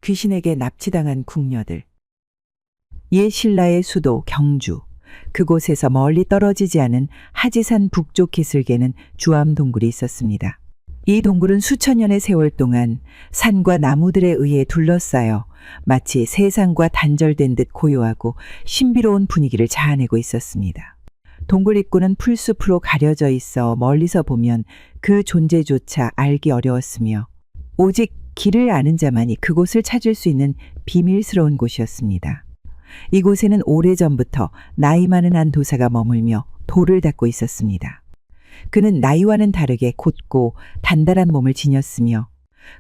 귀신에게 납치당한 궁녀들. 옛 신라의 수도 경주. 그곳에서 멀리 떨어지지 않은 하지산 북쪽 기슭에는 주암 동굴이 있었습니다. 이 동굴은 수천 년의 세월 동안 산과 나무들에 의해 둘러싸여 마치 세상과 단절된 듯 고요하고 신비로운 분위기를 자아내고 있었습니다. 동굴 입구는 풀숲으로 가려져 있어 멀리서 보면 그 존재조차 알기 어려웠으며 오직 길을 아는 자만이 그곳을 찾을 수 있는 비밀스러운 곳이었습니다. 이곳에는 오래전부터 나이 많은 한 도사가 머물며 돌을 닦고 있었습니다. 그는 나이와는 다르게 곧고 단단한 몸을 지녔으며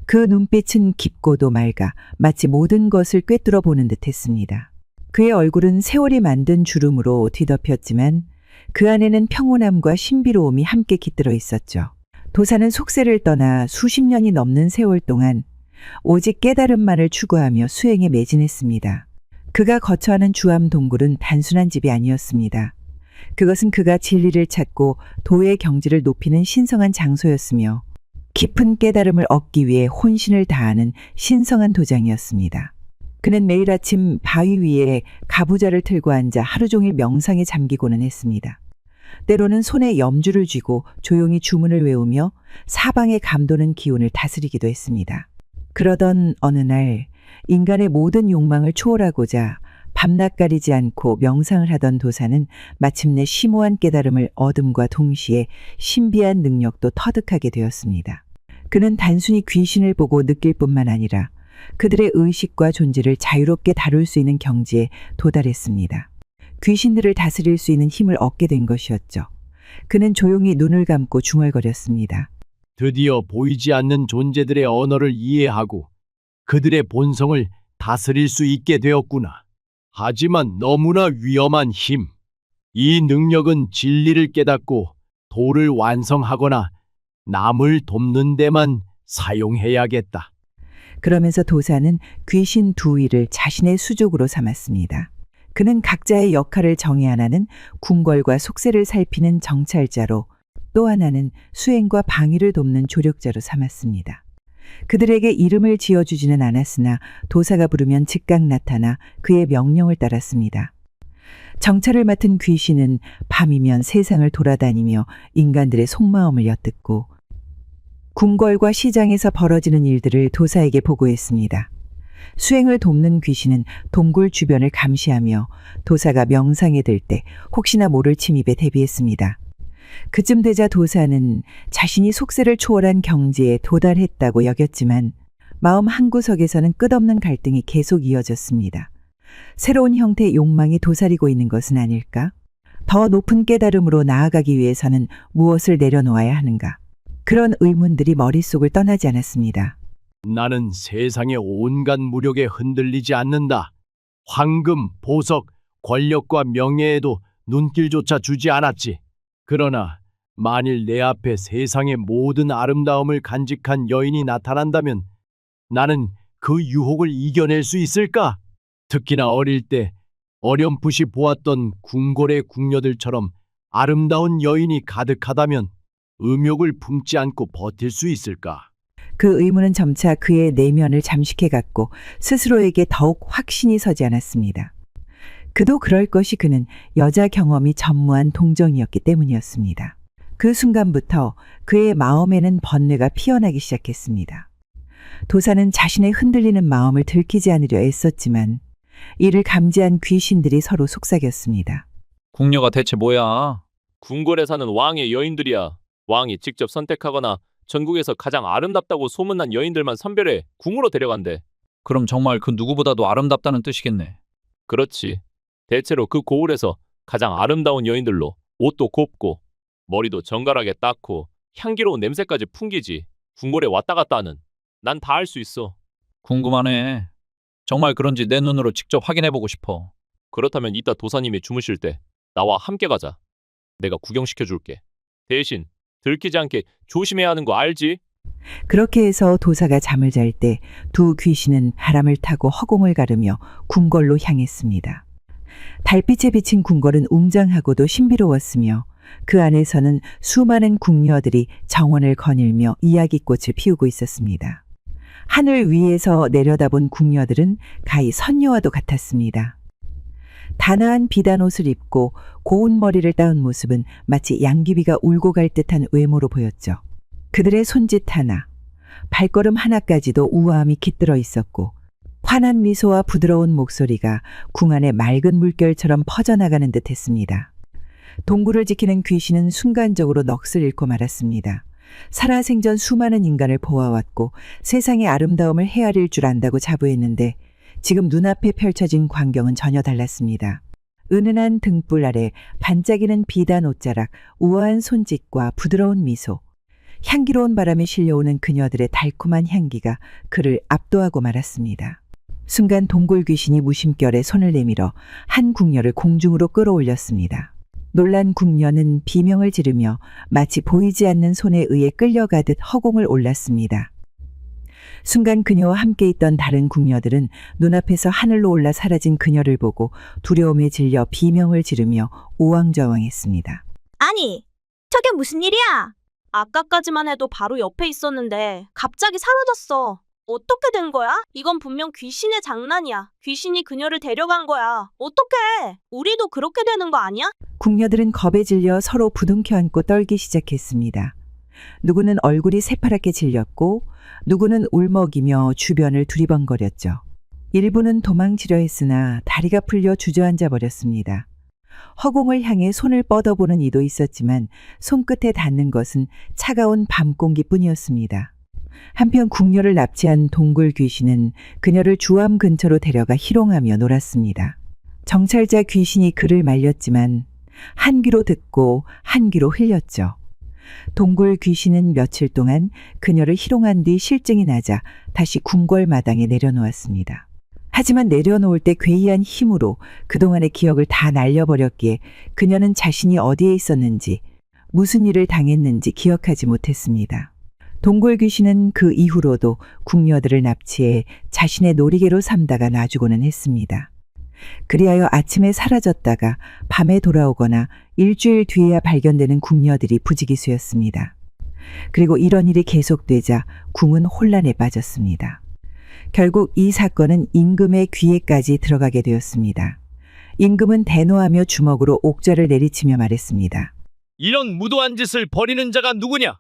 그 눈빛은 깊고도 맑아 마치 모든 것을 꿰뚫어 보는 듯했습니다. 그의 얼굴은 세월이 만든 주름으로 뒤덮였지만 그 안에는 평온함과 신비로움이 함께 깃들어 있었죠. 도사는 속세를 떠나 수십 년이 넘는 세월 동안 오직 깨달음만을 추구하며 수행에 매진했습니다. 그가 거처하는 주암 동굴은 단순한 집이 아니었습니다. 그것은 그가 진리를 찾고 도의 경지를 높이는 신성한 장소였으며 깊은 깨달음을 얻기 위해 혼신을 다하는 신성한 도장이었습니다. 그는 매일 아침 바위 위에 가부좌를 틀고 앉아 하루 종일 명상에 잠기고는 했습니다. 때로는 손에 염주를 쥐고 조용히 주문을 외우며 사방에 감도는 기운을 다스리기도 했습니다. 그러던 어느 날 인간의 모든 욕망을 초월하고자 밤낮 가리지 않고 명상을 하던 도사는 마침내 심오한 깨달음을 얻음과 동시에 신비한 능력도 터득하게 되었습니다. 그는 단순히 귀신을 보고 느낄 뿐만 아니라 그들의 의식과 존재를 자유롭게 다룰 수 있는 경지에 도달했습니다. 귀신들을 다스릴 수 있는 힘을 얻게 된 것이었죠. 그는 조용히 눈을 감고 중얼거렸습니다. 드디어 보이지 않는 존재들의 언어를 이해하고 그들의 본성을 다스릴 수 있게 되었구나. 하지만 너무나 위험한 힘. 이 능력은 진리를 깨닫고 도를 완성하거나 남을 돕는 데만 사용해야겠다. 그러면서 도사는 귀신 두위를 자신의 수족으로 삼았습니다. 그는 각자의 역할을 정해 하나는 궁궐과 속세를 살피는 정찰자로 또 하나는 수행과 방위를 돕는 조력자로 삼았습니다. 그들에게 이름을 지어주지는 않았으나 도사가 부르면 즉각 나타나 그의 명령을 따랐습니다. 정찰을 맡은 귀신은 밤이면 세상을 돌아다니며 인간들의 속마음을 엿듣고 궁궐과 시장에서 벌어지는 일들을 도사에게 보고했습니다. 수행을 돕는 귀신은 동굴 주변을 감시하며 도사가 명상에 들 때 혹시나 모를 침입에 대비했습니다. 그쯤 되자 도사는 자신이 속세를 초월한 경지에 도달했다고 여겼지만 마음 한구석에서는 끝없는 갈등이 계속 이어졌습니다. 새로운 형태의 욕망이 도사리고 있는 것은 아닐까? 더 높은 깨달음으로 나아가기 위해서는 무엇을 내려놓아야 하는가? 그런 의문들이 머릿속을 떠나지 않았습니다. 나는 세상의 온갖 무력에 흔들리지 않는다. 황금, 보석, 권력과 명예에도 눈길조차 주지 않았지. 그러나 만일 내 앞에 세상의 모든 아름다움을 간직한 여인이 나타난다면 나는 그 유혹을 이겨낼 수 있을까? 특히나 어릴 때 어렴풋이 보았던 궁궐의 궁녀들처럼 아름다운 여인이 가득하다면 음욕을 품지 않고 버틸 수 있을까? 그 의문은 점차 그의 내면을 잠식해갔고 스스로에게 더욱 확신이 서지 않았습니다. 그도 그럴 것이 그는 여자 경험이 전무한 동정이었기 때문이었습니다. 그 순간부터 그의 마음에는 번뇌가 피어나기 시작했습니다. 도사는 자신의 흔들리는 마음을 들키지 않으려 애썼지만 이를 감지한 귀신들이 서로 속삭였습니다. 궁녀가 대체 뭐야? 궁궐에 사는 왕의 여인들이야. 왕이 직접 선택하거나 전국에서 가장 아름답다고 소문난 여인들만 선별해 궁으로 데려간대. 그럼 정말 그 누구보다도 아름답다는 뜻이겠네. 그렇지. 대체로 그 고을에서 가장 아름다운 여인들로 옷도 곱고 머리도 정갈하게 닦고 향기로운 냄새까지 풍기지. 궁궐에 왔다 갔다 하는. 난 다 알 수 있어. 궁금하네. 정말 그런지 내 눈으로 직접 확인해보고 싶어. 그렇다면 이따 도사님이 주무실 때 나와 함께 가자. 내가 구경시켜줄게. 대신 들키지 않게 조심해야 하는 거 알지? 그렇게 해서 도사가 잠을 잘 때 두 귀신은 바람을 타고 허공을 가르며 궁궐로 향했습니다. 달빛에 비친 궁궐은 웅장하고도 신비로웠으며 그 안에서는 수많은 궁녀들이 정원을 거닐며 이야기꽃을 피우고 있었습니다. 하늘 위에서 내려다본 궁녀들은 가히 선녀와도 같았습니다. 단아한 비단 옷을 입고 고운 머리를 따은 모습은 마치 양귀비가 울고 갈 듯한 외모로 보였죠. 그들의 손짓 하나, 발걸음 하나까지도 우아함이 깃들어 있었고 환한 미소와 부드러운 목소리가 궁 안의 맑은 물결처럼 퍼져나가는 듯했습니다. 동굴을 지키는 귀신은 순간적으로 넋을 잃고 말았습니다. 살아생전 수많은 인간을 보아왔고 세상의 아름다움을 헤아릴 줄 안다고 자부했는데 지금 눈앞에 펼쳐진 광경은 전혀 달랐습니다. 은은한 등불 아래 반짝이는 비단 옷자락, 우아한 손짓과 부드러운 미소, 향기로운 바람이 실려오는 그녀들의 달콤한 향기가 그를 압도하고 말았습니다. 순간 동굴 귀신이 무심결에 손을 내밀어 한 궁녀를 공중으로 끌어올렸습니다. 놀란 궁녀는 비명을 지르며 마치 보이지 않는 손에 의해 끌려가듯 허공을 올랐습니다. 순간 그녀와 함께 있던 다른 궁녀들은 눈앞에서 하늘로 올라 사라진 그녀를 보고 두려움에 질려 비명을 지르며 우왕좌왕했습니다. 아니, 저게 무슨 일이야? 아까까지만 해도 바로 옆에 있었는데 갑자기 사라졌어. 어떻게 된 거야? 이건 분명 귀신의 장난이야. 귀신이 그녀를 데려간 거야. 어떡해? 우리도 그렇게 되는 거 아니야? 궁녀들은 겁에 질려 서로 부둥켜 안고 떨기 시작했습니다. 누구는 얼굴이 새파랗게 질렸고 누구는 울먹이며 주변을 두리번거렸죠. 일부는 도망치려 했으나 다리가 풀려 주저앉아 버렸습니다. 허공을 향해 손을 뻗어보는 이도 있었지만 손끝에 닿는 것은 차가운 밤 공기뿐이었습니다. 한편 궁녀를 납치한 동굴 귀신은 그녀를 주암 근처로 데려가 희롱하며 놀았습니다. 정찰자 귀신이 그를 말렸지만 한 귀로 듣고 한 귀로 흘렸죠. 동굴 귀신은 며칠 동안 그녀를 희롱한 뒤 실증이 나자 다시 궁궐 마당에 내려놓았습니다. 하지만 내려놓을 때 괴이한 힘으로 그동안의 기억을 다 날려버렸기에 그녀는 자신이 어디에 있었는지 무슨 일을 당했는지 기억하지 못했습니다. 동굴 귀신은 그 이후로도 궁녀들을 납치해 자신의 놀이개로 삼다가 놔주고는 했습니다. 그리하여 아침에 사라졌다가 밤에 돌아오거나 일주일 뒤에야 발견되는 궁녀들이 부지기수였습니다. 그리고 이런 일이 계속되자 궁은 혼란에 빠졌습니다. 결국 이 사건은 임금의 귀에까지 들어가게 되었습니다. 임금은 대노하며 주먹으로 옥좌를 내리치며 말했습니다. 이런 무도한 짓을 벌이는 자가 누구냐?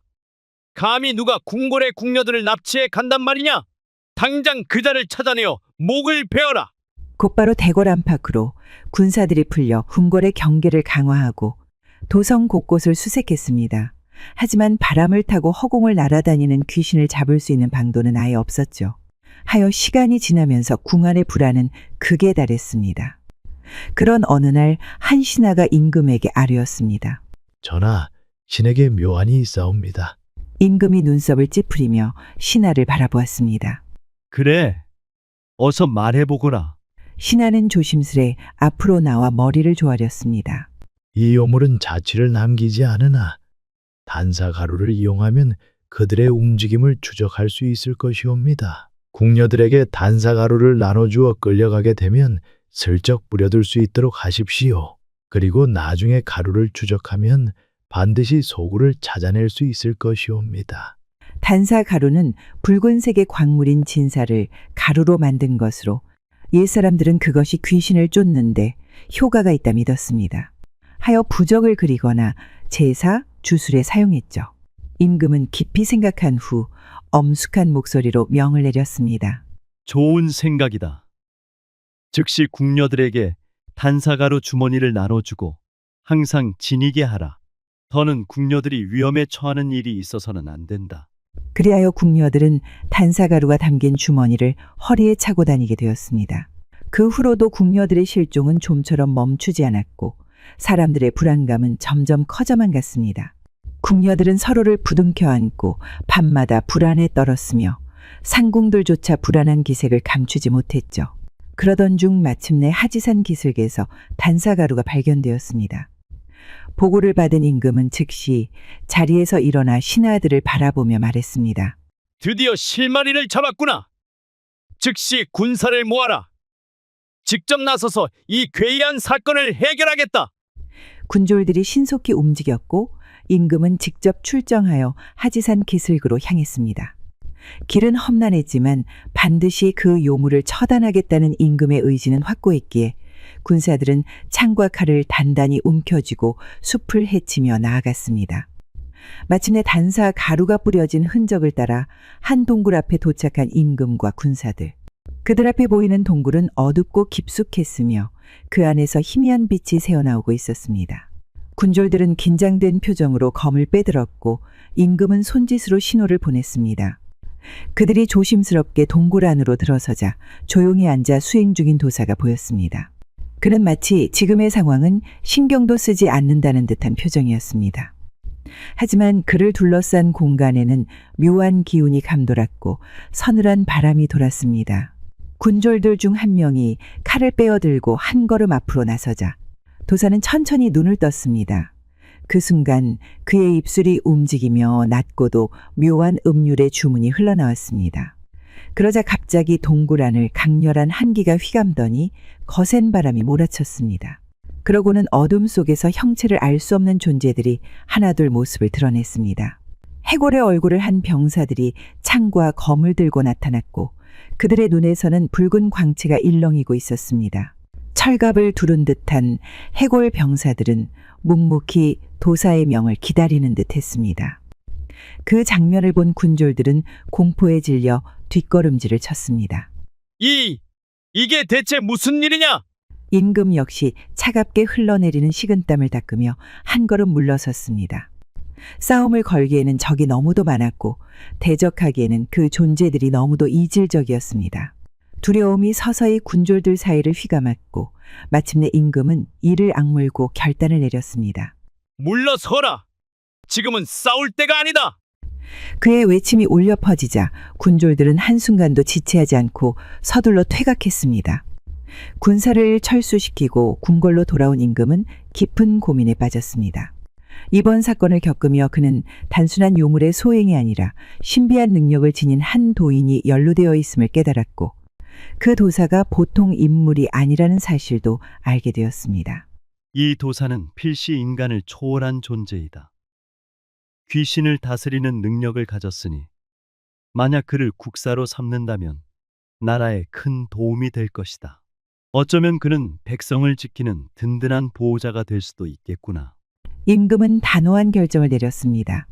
감히 누가 궁궐의 궁녀들을 납치해 간단 말이냐? 당장 그 자를 찾아내어 목을 베어라. 곧바로 대궐 안팎으로 군사들이 풀려 궁궐의 경계를 강화하고 도성 곳곳을 수색했습니다. 하지만 바람을 타고 허공을 날아다니는 귀신을 잡을 수 있는 방도는 아예 없었죠. 하여 시간이 지나면서 궁 안의 불안은 극에 달했습니다. 그런 어느 날 한 신하가 임금에게 아뢰었습니다. 전하, 신에게 묘안이 있사옵니다. 임금이 눈썹을 찌푸리며 신하를 바라보았습니다. 그래, 어서 말해보거라. 신하는 조심스레 앞으로 나와 머리를 조아렸습니다. 이 요물은 자취를 남기지 않으나 단사 가루를 이용하면 그들의 움직임을 추적할 수 있을 것이옵니다. 궁녀들에게 단사 가루를 나눠주어 끌려가게 되면 슬쩍 뿌려둘 수 있도록 하십시오. 그리고 나중에 가루를 추적하면 반드시 소굴을 찾아낼 수 있을 것이옵니다. 단사 가루는 붉은색의 광물인 진사를 가루로 만든 것으로 옛사람들은 그것이 귀신을 쫓는데 효과가 있다 믿었습니다. 하여 부적을 그리거나 제사, 주술에 사용했죠. 임금은 깊이 생각한 후 엄숙한 목소리로 명을 내렸습니다. 좋은 생각이다. 즉시 궁녀들에게 단사가루 주머니를 나눠주고 항상 지니게 하라. 더는 궁녀들이 위험에 처하는 일이 있어서는 안 된다. 그리하여 궁녀들은 단사가루가 담긴 주머니를 허리에 차고 다니게 되었습니다. 그 후로도 궁녀들의 실종은 좀처럼 멈추지 않았고 사람들의 불안감은 점점 커져만 갔습니다. 궁녀들은 서로를 부둥켜 안고 밤마다 불안에 떨었으며 상궁들조차 불안한 기색을 감추지 못했죠. 그러던 중 마침내 하지산 기슭에서 단사가루가 발견되었습니다. 보고를 받은 임금은 즉시 자리에서 일어나 신하들을 바라보며 말했습니다. 드디어 실마리를 잡았구나. 즉시 군사를 모아라. 직접 나서서 이 괴이한 사건을 해결하겠다. 군졸들이 신속히 움직였고 임금은 직접 출정하여 하지산 기슭으로 향했습니다. 길은 험난했지만 반드시 그 요물을 처단하겠다는 임금의 의지는 확고했기에 군사들은 창과 칼을 단단히 움켜쥐고 숲을 헤치며 나아갔습니다. 마침내 단사 가루가 뿌려진 흔적을 따라 한 동굴 앞에 도착한 임금과 군사들. 그들 앞에 보이는 동굴은 어둡고 깊숙했으며 그 안에서 희미한 빛이 새어나오고 있었습니다. 군졸들은 긴장된 표정으로 검을 빼들었고 임금은 손짓으로 신호를 보냈습니다. 그들이 조심스럽게 동굴 안으로 들어서자 조용히 앉아 수행 중인 도사가 보였습니다. 그는 마치 지금의 상황은 신경도 쓰지 않는다는 듯한 표정이었습니다. 하지만 그를 둘러싼 공간에는 묘한 기운이 감돌았고 서늘한 바람이 돌았습니다. 군졸들 중 한 명이 칼을 빼어들고 한 걸음 앞으로 나서자 도사는 천천히 눈을 떴습니다. 그 순간 그의 입술이 움직이며 낮고도 묘한 음률의 주문이 흘러나왔습니다. 그러자 갑자기 동굴 안을 강렬한 한기가 휘감더니 거센 바람이 몰아쳤습니다. 그러고는 어둠 속에서 형체를 알 수 없는 존재들이 하나둘 모습을 드러냈습니다. 해골의 얼굴을 한 병사들이 창과 검을 들고 나타났고 그들의 눈에서는 붉은 광채가 일렁이고 있었습니다. 철갑을 두른 듯한 해골 병사들은 묵묵히 도사의 명을 기다리는 듯 했습니다. 그 장면을 본 군졸들은 공포에 질려 뒷걸음질을 쳤습니다. 이게 대체 무슨 일이냐? 임금 역시 차갑게 흘러내리는 식은땀을 닦으며 한 걸음 물러섰습니다. 싸움을 걸기에는 적이 너무도 많았고 대적하기에는 그 존재들이 너무도 이질적이었습니다. 두려움이 서서히 군졸들 사이를 휘감았고 마침내 임금은 이를 악물고 결단을 내렸습니다. 물러서라! 지금은 싸울 때가 아니다! 그의 외침이 울려 퍼지자 군졸들은 한순간도 지체하지 않고 서둘러 퇴각했습니다. 군사를 철수시키고 궁궐로 돌아온 임금은 깊은 고민에 빠졌습니다. 이번 사건을 겪으며 그는 단순한 요물의 소행이 아니라 신비한 능력을 지닌 한 도인이 연루되어 있음을 깨달았고 그 도사가 보통 인물이 아니라는 사실도 알게 되었습니다. 이 도사는 필시 인간을 초월한 존재이다. 귀신을 다스리는 능력을 가졌으니 만약 그를 국사로 삼는다면 나라에 큰 도움이 될 것이다. 어쩌면 그는 백성을 지키는 든든한 보호자가 될 수도 있겠구나. 임금은 단호한 결정을 내렸습니다.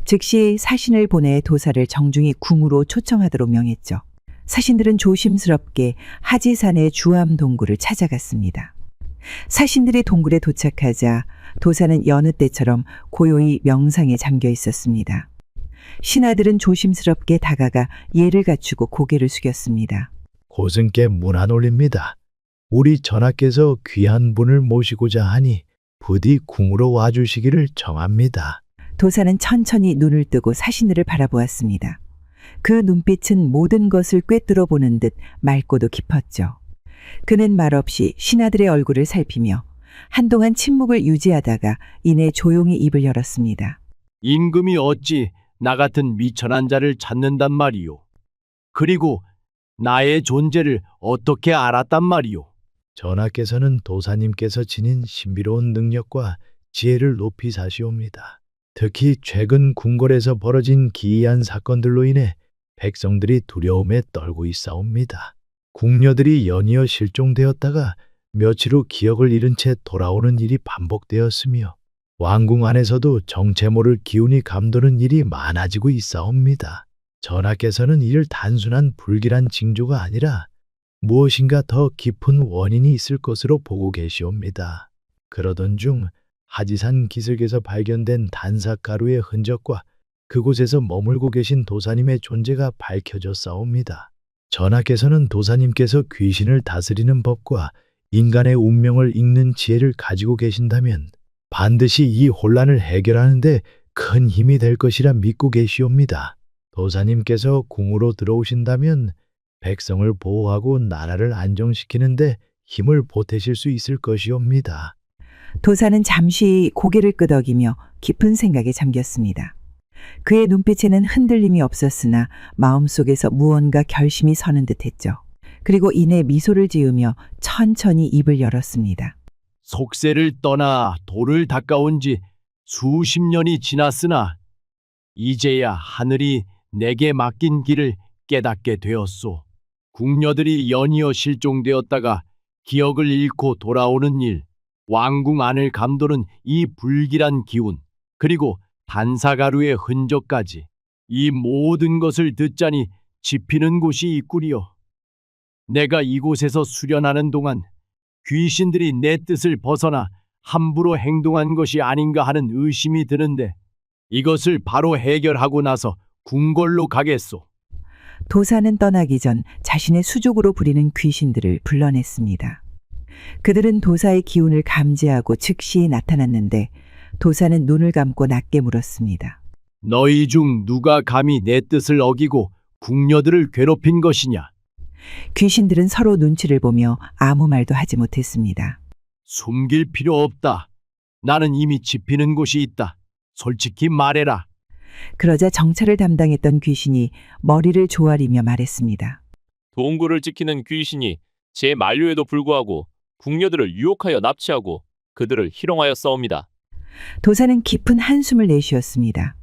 즉시 사신을 보내 도사를 정중히 궁으로 초청하도록 명했죠. 사신들은 조심스럽게 하지산의 주암 동굴을 찾아갔습니다. 사신들이 동굴에 도착하자 도사는 여느 때처럼 고요히 명상에 잠겨 있었습니다. 신하들은 조심스럽게 다가가 예를 갖추고 고개를 숙였습니다. 고승께 문안 올립니다. 우리 전하께서 귀한 분을 모시고자 하니 부디 궁으로 와주시기를 청합니다. 도사는 천천히 눈을 뜨고 사신들을 바라보았습니다. 그 눈빛은 모든 것을 꿰뚫어 보는 듯 맑고도 깊었죠. 그는 말없이 신하들의 얼굴을 살피며 한동안 침묵을 유지하다가 이내 조용히 입을 열었습니다. 임금이 어찌 나 같은 미천한 자를 찾는단 말이오? 그리고 나의 존재를 어떻게 알았단 말이오? 전하께서는 도사님께서 지닌 신비로운 능력과 지혜를 높이 사시옵니다. 특히 최근 궁궐에서 벌어진 기이한 사건들로 인해 백성들이 두려움에 떨고 있사옵니다. 궁녀들이 연이어 실종되었다가 며칠 후 기억을 잃은 채 돌아오는 일이 반복되었으며 왕궁 안에서도 정체 모를 기운이 감도는 일이 많아지고 있사옵니다. 전하께서는 이를 단순한 불길한 징조가 아니라 무엇인가 더 깊은 원인이 있을 것으로 보고 계시옵니다. 그러던 중 하지산 기슭에서 발견된 단삭가루의 흔적과 그곳에서 머물고 계신 도사님의 존재가 밝혀졌사옵니다. 전하께서는 도사님께서 귀신을 다스리는 법과 인간의 운명을 읽는 지혜를 가지고 계신다면 반드시 이 혼란을 해결하는 데 큰 힘이 될 것이라 믿고 계시옵니다. 도사님께서 궁으로 들어오신다면 백성을 보호하고 나라를 안정시키는데 힘을 보태실 수 있을 것이옵니다. 도사는 잠시 고개를 끄덕이며 깊은 생각에 잠겼습니다. 그의 눈빛에는 흔들림이 없었으나 마음속에서 무언가 결심이 서는 듯했죠. 그리고 이내 미소를 지으며 천천히 입을 열었습니다. 속세를 떠나 돌을 닦아온 지 수십 년이 지났으나 이제야 하늘이 내게 맡긴 길을 깨닫게 되었소. 궁녀들이 연이어 실종되었다가 기억을 잃고 돌아오는 일, 왕궁 안을 감도는 이 불길한 기운, 그리고 단사가루의 흔적까지 이 모든 것을 듣자니 짚히는 곳이 있구리요. 내가 이곳에서 수련하는 동안 귀신들이 내 뜻을 벗어나 함부로 행동한 것이 아닌가 하는 의심이 드는데 이것을 바로 해결하고 나서 궁궐로 가겠소. 도사는 떠나기 전 자신의 수족으로 부리는 귀신들을 불러냈습니다. 그들은 도사의 기운을 감지하고 즉시 나타났는데 도사는 눈을 감고 낮게 물었습니다. 너희 중 누가 감히 내 뜻을 어기고 궁녀들을 괴롭힌 것이냐? 귀신들은 서로 눈치를 보며 아무 말도 하지 못했습니다. 숨길 필요 없다. 나는 이미 짚히는 곳이 있다. 솔직히 말해라. 그러자 정찰을 담당했던 귀신이 머리를 조아리며 말했습니다. 동굴을 지키는 귀신이 제 만류에도 불구하고 궁녀들을 유혹하여 납치하고 그들을 희롱하여 싸웁니다. 도사는 깊은 한숨을 내쉬었습니다.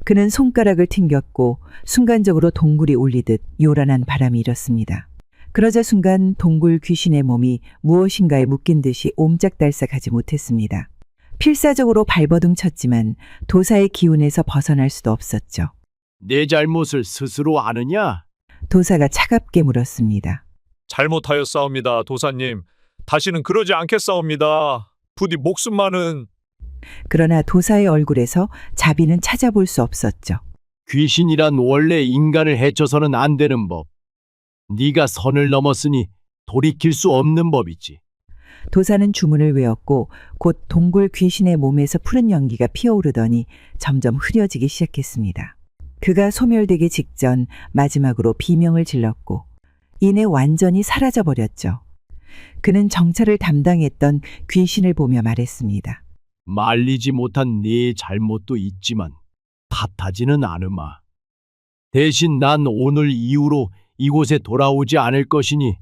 그는 손가락을 튕겼고 순간적으로 동굴이 울리듯 요란한 바람이 일었습니다. 그러자 순간 동굴 귀신의 몸이 무엇인가에 묶인 듯이 옴짝달싹하지 못했습니다. 필사적으로 발버둥 쳤지만 도사의 기운에서 벗어날 수도 없었죠. 내 잘못을 스스로 아느냐? 도사가 차갑게 물었습니다. 잘못하였사옵니다, 도사님. 다시는 그러지 않겠사옵니다. 부디 목숨만은. 그러나 도사의 얼굴에서 자비는 찾아볼 수 없었죠. 귀신이란 원래 인간을 해쳐서는 안 되는 법. 네가 선을 넘었으니 돌이킬 수 없는 법이지. 도사는 주문을 외웠고 곧 동굴 귀신의 몸에서 푸른 연기가 피어오르더니 점점 흐려지기 시작했습니다. 그가 소멸되기 직전 마지막으로 비명을 질렀고 이내 완전히 사라져버렸죠. 그는 정찰을 담당했던 귀신을 보며 말했습니다. 말리지 못한 네 잘못도 있지만 탓하지는 않으마. 대신 난 오늘 이후로 이곳에 돌아오지 않을 것이니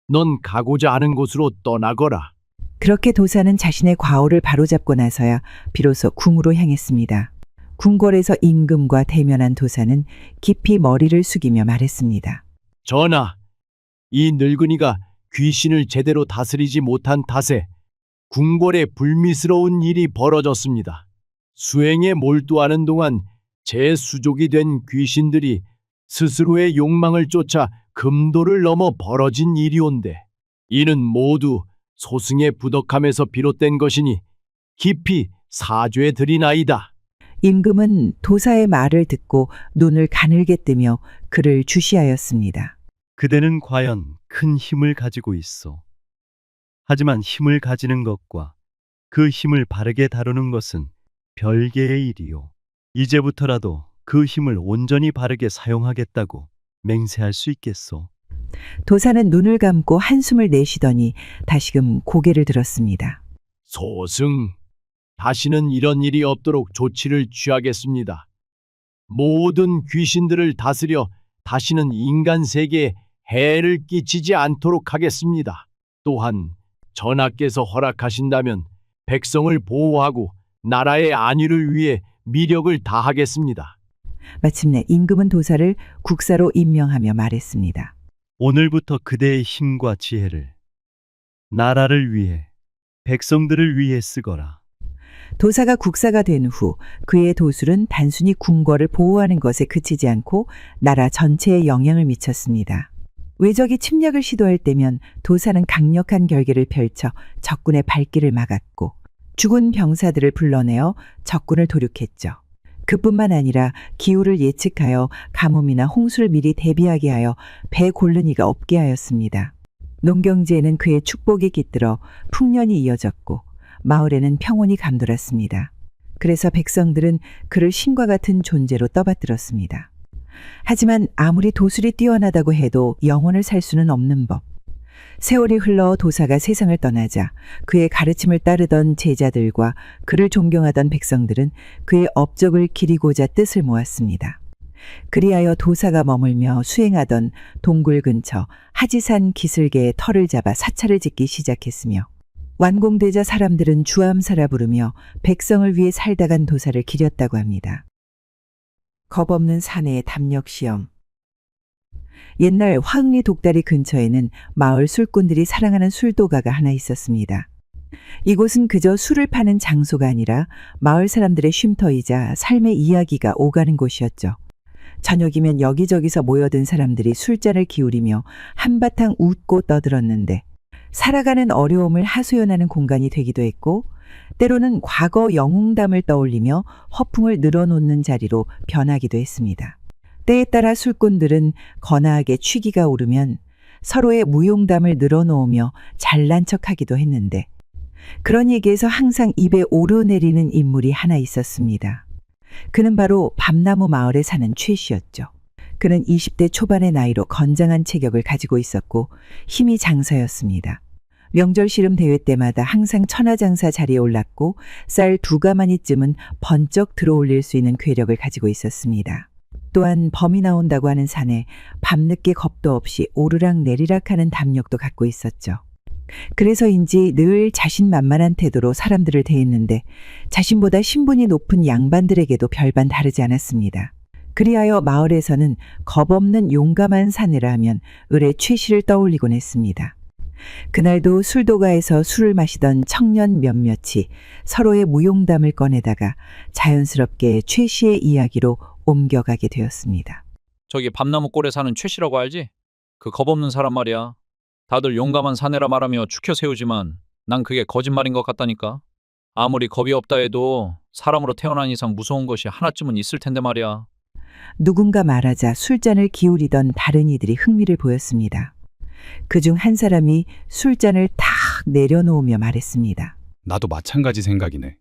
넌 가고자 하는 곳으로 떠나거라. 그렇게 도사는 자신의 과오를 바로잡고 나서야 비로소 궁으로 향했습니다. 궁궐에서 임금과 대면한 도사는 깊이 머리를 숙이며 말했습니다. 전하, 이 늙은이가 귀신을 제대로 다스리지 못한 탓에 궁궐에 불미스러운 일이 벌어졌습니다. 수행에 몰두하는 동안 제 수족이 된 귀신들이 스스로의 욕망을 쫓아 금도를 넘어 벌어진 일이온데 이는 모두 소승의 부덕함에서 비롯된 것이니 깊이 사죄 드리나이다. 임금은 도사의 말을 듣고 눈을 가늘게 뜨며 그를 주시하였습니다. 그대는 과연 큰 힘을 가지고 있어. 하지만 힘을 가지는 것과 그 힘을 바르게 다루는 것은 별개의 일이요. 이제부터라도 그 힘을 온전히 바르게 사용하겠다고 맹세할 수 있겠소. 도사는 눈을 감고 한숨을 내쉬더니 다시금 고개를 들었습니다. 소승, 다시는 이런 일이 없도록 조치를 취하겠습니다. 모든 귀신들을 다스려 다시는 인간 세계에 해를 끼치지 않도록 하겠습니다. 또한 전하께서 허락하신다면 백성을 보호하고 나라의 안위를 위해 미력을 다하겠습니다. 마침내 임금은 도사를 국사로 임명하며 말했습니다. 오늘부터 그대의 힘과 지혜를 나라를 위해, 백성들을 위해 쓰거라. 도사가 국사가 된 후 그의 도술은 단순히 궁궐을 보호하는 것에 그치지 않고 나라 전체에 영향을 미쳤습니다. 외적이 침략을 시도할 때면 도사는 강력한 결계를 펼쳐 적군의 발길을 막았고 죽은 병사들을 불러내어 적군을 도륙했죠. 그뿐만 아니라 기후를 예측하여 가뭄이나 홍수를 미리 대비하게 하여 배 고르니가 없게 하였습니다. 농경지에는 그의 축복이 깃들어 풍년이 이어졌고 마을에는 평온이 감돌았습니다. 그래서 백성들은 그를 신과 같은 존재로 떠받들었습니다. 하지만 아무리 도술이 뛰어나다고 해도 영혼을 살 수는 없는 법. 세월이 흘러 도사가 세상을 떠나자 그의 가르침을 따르던 제자들과 그를 존경하던 백성들은 그의 업적을 기리고자 뜻을 모았습니다. 그리하여 도사가 머물며 수행하던 동굴 근처 하지산 기슭에 터를 잡아 사찰을 짓기 시작했으며 완공되자 사람들은 주암사라 부르며 백성을 위해 살다 간 도사를 기렸다고 합니다. 겁없는 사내의 담력 시험. 옛날 화흥리 독다리 근처에는 마을 술꾼들이 사랑하는 술도가가 하나 있었습니다. 이곳은 그저 술을 파는 장소가 아니라 마을 사람들의 쉼터이자 삶의 이야기가 오가는 곳이었죠. 저녁이면 여기저기서 모여든 사람들이 술잔을 기울이며 한바탕 웃고 떠들었는데 살아가는 어려움을 하소연하는 공간이 되기도 했고 때로는 과거 영웅담을 떠올리며 허풍을 늘어놓는 자리로 변하기도 했습니다. 때에 따라 술꾼들은 거나하게 취기가 오르면 서로의 무용담을 늘어놓으며 잘난 척하기도 했는데 그런 얘기에서 항상 입에 오르내리는 인물이 하나 있었습니다. 그는 바로 밤나무 마을에 사는 최 씨였죠. 그는 20대 초반의 나이로 건장한 체격을 가지고 있었고 힘이 장사였습니다. 명절 씨름 대회 때마다 항상 천하장사 자리에 올랐고 쌀 2가마니쯤은 번쩍 들어올릴 수 있는 괴력을 가지고 있었습니다. 또한 범이 나온다고 하는 산에 밤늦게 겁도 없이 오르락내리락하는 담력도 갖고 있었죠. 그래서인지 늘 자신만만한 태도로 사람들을 대했는데 자신보다 신분이 높은 양반들에게도 별반 다르지 않았습니다. 그리하여 마을에서는 겁없는 용감한 사내라 하면 을의 최 씨를 떠올리곤 했습니다. 그날도 술도가에서 술을 마시던 청년 몇몇이 서로의 무용담을 꺼내다가 자연스럽게 최 씨의 이야기로 옮겨가게 되었습니다. 저기 밤나무 꼴에 사는 최 씨라고 알지? 그 겁없는 사람 말이야. 다들 용감한 사내라 말하며 추켜 세우지만 난 그게 거짓말인 것 같다니까. 아무리 겁이 없다 해도 사람으로 태어난 이상 무서운 것이 하나쯤은 있을 텐데 말이야. 누군가 말하자 술잔을 기울이던 다른 이들이 흥미를 보였습니다. 그중 한 사람이 술잔을 탁 내려놓으며 말했습니다. 나도 마찬가지 생각이네.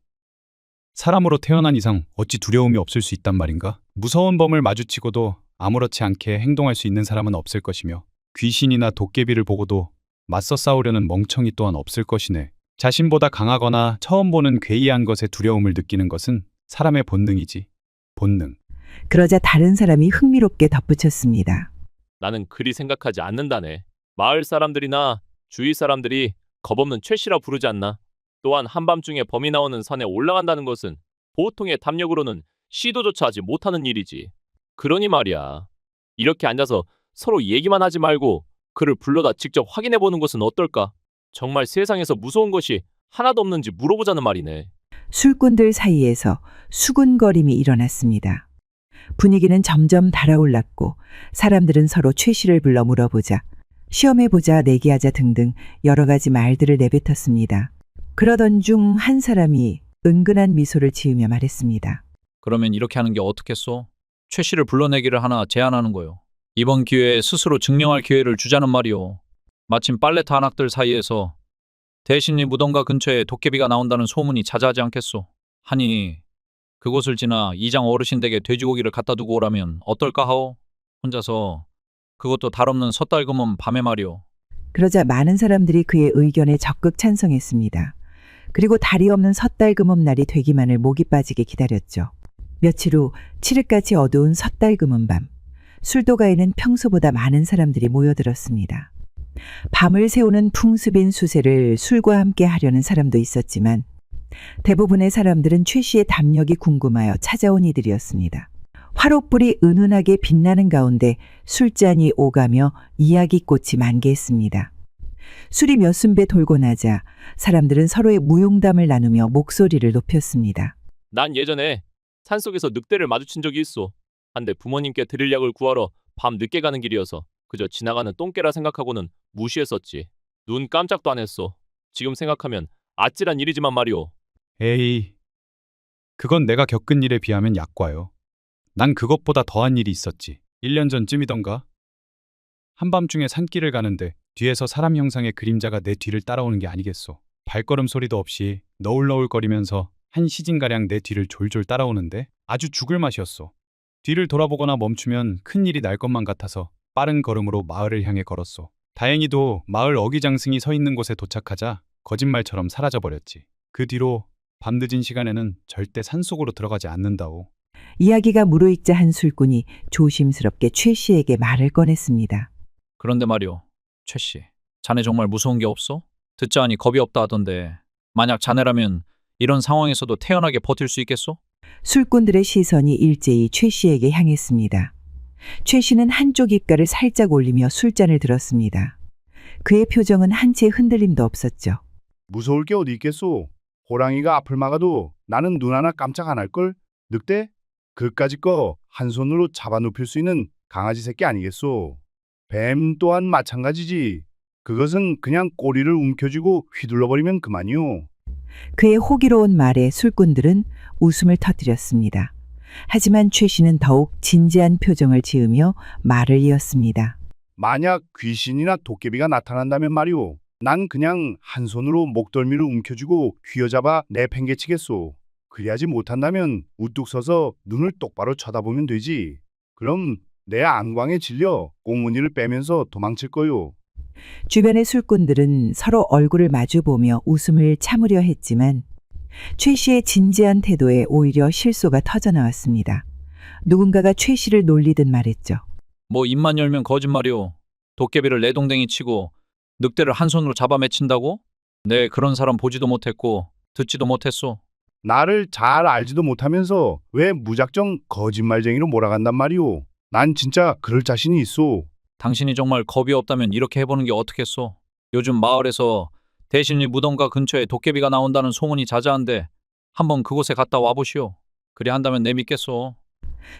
사람으로 태어난 이상 어찌 두려움이 없을 수 있단 말인가? 무서운 범을 마주치고도 아무렇지 않게 행동할 수 있는 사람은 없을 것이며 귀신이나 도깨비를 보고도 맞서 싸우려는 멍청이 또한 없을 것이네. 자신보다 강하거나 처음 보는 괴이한 것에 두려움을 느끼는 것은 사람의 본능이지. 본능. 그러자 다른 사람이 흥미롭게 덧붙였습니다. 나는 그리 생각하지 않는다네. 마을 사람들이나 주위 사람들이 겁없는 최 씨라 부르지 않나. 또한 한밤중에 범이 나오는 산에 올라간다는 것은 보통의 담력으로는 시도조차 하지 못하는 일이지. 그러니 말이야. 이렇게 앉아서 서로 얘기만 하지 말고 그를 불러다 직접 확인해 보는 것은 어떨까? 정말 세상에서 무서운 것이 하나도 없는지 물어보자는 말이네. 술꾼들 사이에서 수군거림이 일어났습니다. 분위기는 점점 달아올랐고 사람들은 서로 최 씨를 불러 물어보자, 시험해보자, 내기하자 등등 여러 가지 말들을 내뱉었습니다. 그러던 중 한 사람이 은근한 미소를 지으며 말했습니다. 그러면 이렇게 하는 게 어떻겠소? 최 씨를 불러내기를 하나 제안하는 거요. 이번 기회에 스스로 증명할 기회를 주자는 말이오. 마침 빨래 탄악들 사이에서 대신이 무덤가 근처에 도깨비가 나온다는 소문이 자자하지 않겠소. 하니 그곳을 지나 이장 어르신 댁에 돼지고기를 갖다 두고 오라면 어떨까 하오? 혼자서 그것도 달없는 섣달금은 밤에 말이오. 그러자 많은 사람들이 그의 의견에 적극 찬성했습니다. 그리고 달이 없는 섣달금음 날이 되기만을 목이 빠지게 기다렸죠. 며칠 후 칠흑같이 어두운 섣달금음 밤, 술도가에는 평소보다 많은 사람들이 모여들었습니다. 밤을 새우는 풍습인 수세를 술과 함께 하려는 사람도 있었지만 대부분의 사람들은 최 씨의 담력이 궁금하여 찾아온 이들이었습니다. 화롯불이 은은하게 빛나는 가운데 술잔이 오가며 이야기꽃이 만개했습니다. 술이 몇 순배 돌고 나자 사람들은 서로의 무용담을 나누며 목소리를 높였습니다. 난 예전에 산속에서 늑대를 마주친 적이 있어. 한데 부모님께 드릴 약을 구하러 밤 늦게 가는 길이어서 그저 지나가는 똥개라 생각하고는 무시했었지. 눈 깜짝도 안 했어. 지금 생각하면 아찔한 일이지만 말이오. 에이, 그건 내가 겪은 일에 비하면 약과요. 난 그것보다 더한 일이 있었지. 1년 전쯤이던가? 한밤중에 산길을 가는데 뒤에서 사람 형상의 그림자가 내 뒤를 따라오는 게 아니겠소. 발걸음 소리도 없이 너울너울거리면서 한 시진가량 내 뒤를 졸졸 따라오는데 아주 죽을 맛이었소. 뒤를 돌아보거나 멈추면 큰일이 날 것만 같아서 빠른 걸음으로 마을을 향해 걸었소. 다행히도 마을 어기장승이 서 있는 곳에 도착하자 거짓말처럼 사라져버렸지. 그 뒤로 밤늦은 시간에는 절대 산속으로 들어가지 않는다오. 이야기가 무르익자 한 술꾼이 조심스럽게 최 씨에게 말을 꺼냈습니다. 그런데 말이오. 최 씨, 자네 정말 무서운 게 없어? 듣자 하니 겁이 없다 하던데 만약 자네라면 이런 상황에서도 태연하게 버틸 수 있겠소? 술꾼들의 시선이 일제히 최 씨에게 향했습니다. 최 씨는 한쪽 입가를 살짝 올리며 술잔을 들었습니다. 그의 표정은 한 채 흔들림도 없었죠. 무서울 게 어디 있겠소. 호랑이가 앞을 막아도 나는 눈 하나 깜짝 안 할걸. 늑대? 그까짓 거 한 손으로 잡아눕힐 수 있는 강아지 새끼 아니겠소. 뱀 또한 마찬가지지. 그것은 그냥 꼬리를 움켜쥐고 휘둘러버리면 그만이요. 그의 호기로운 말에 술꾼들은 웃음을 터뜨렸습니다. 하지만 최 씨는 더욱 진지한 표정을 지으며 말을 이었습니다. 만약 귀신이나 도깨비가 나타난다면 말이오. 난 그냥 한 손으로 목덜미를 움켜쥐고 휘어잡아 내팽개치겠소. 그리하지 못한다면 우뚝 서서 눈을 똑바로 쳐다보면 되지. 그럼 내 안광에 질려 꽁무니를 빼면서 도망칠 거요. 주변의 술꾼들은 서로 얼굴을 마주보며 웃음을 참으려 했지만 최 씨의 진지한 태도에 오히려 실소가 터져나왔습니다. 누군가가 최 씨를 놀리듯 말했죠. 뭐 입만 열면 거짓말이오. 도깨비를 내동댕이 치고 늑대를 한 손으로 잡아 매친다고? 네, 그런 사람 보지도 못했고 듣지도 못했소. 나를 잘 알지도 못하면서 왜 무작정 거짓말쟁이로 몰아간단 말이오. 난 진짜 그럴 자신이 있소. 당신이 정말 겁이 없다면 이렇게 해보는 게 어떻겠소? 요즘 마을에서 대신리 무덤가 근처에 도깨비가 나온다는 소문이 자자한데 한번 그곳에 갔다 와보시오. 그리 한다면 내 믿겠소.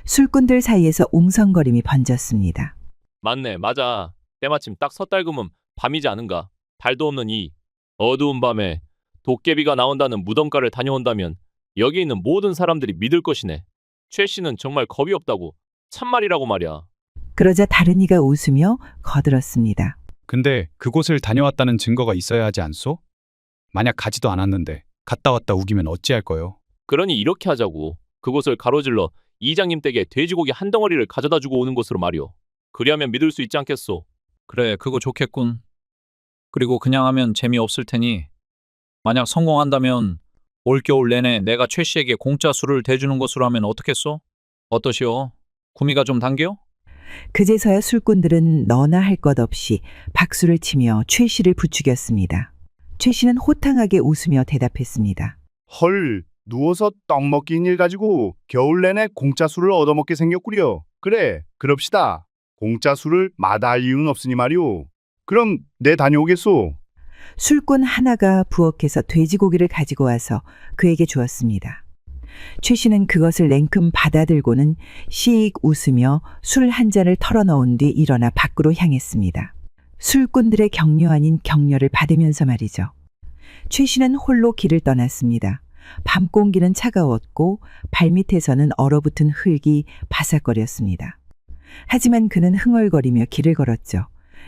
술꾼들 사이에서 웅성거림이 번졌습니다. 맞네, 맞아. 때마침 딱 섣달금은 밤이지 않은가. 달도 없는 이 어두운 밤에 도깨비가 나온다는 무덤가를 다녀온다면 여기 있는 모든 사람들이 믿을 것이네. 최 씨는 정말 겁이 없다고. 참말이라고 말이야. 그러자 다른 이가 웃으며 거들었습니다. 근데 그곳을 다녀왔다는 증거가 있어야 하지 않소? 만약 가지도 않았는데 갔다 왔다 우기면 어찌할 거요? 그러니 이렇게 하자고. 그곳을 가로질러 이장님 댁에 돼지고기 한 덩어리를 가져다 주고 오는 것으로 말이오. 그리하면 믿을 수 있지 않겠소? 그래, 그거 좋겠군. 그리고 그냥 하면 재미없을 테니 만약 성공한다면 올겨울 내내 내가 최 씨에게 공짜 술을 대주는 것으로 하면 어떻겠소? 어떠시오? 구미가 좀 당겨? 그제서야 술꾼들은 너나 할 것 없이 박수를 치며 최 씨를 부추겼습니다. 최 씨는 호탕하게 웃으며 대답했습니다. 헐, 누워서 떡 먹기인 일 가지고 겨울 내내 공짜 술을 얻어먹게 생겼구려. 그래, 그럽시다. 공짜 술을 마다할 이유는 없으니 말이오. 그럼 내 다녀오겠소. 술꾼 하나가 부엌에서 돼지고기를 가지고 와서 그에게 주었습니다. 최 씨는 그것을 냉큼 받아들고는 씩 웃으며 술 한 잔을 털어넣은 뒤 일어나 밖으로 향했습니다. 술꾼들의 격려 아닌 격려를 받으면서 말이죠. 최 씨는 홀로 길을 떠났습니다. 밤 공기는 차가웠고 발밑에서는 얼어붙은 흙이 바삭거렸습니다. 하지만 그는 흥얼거리며 길을 걸었죠.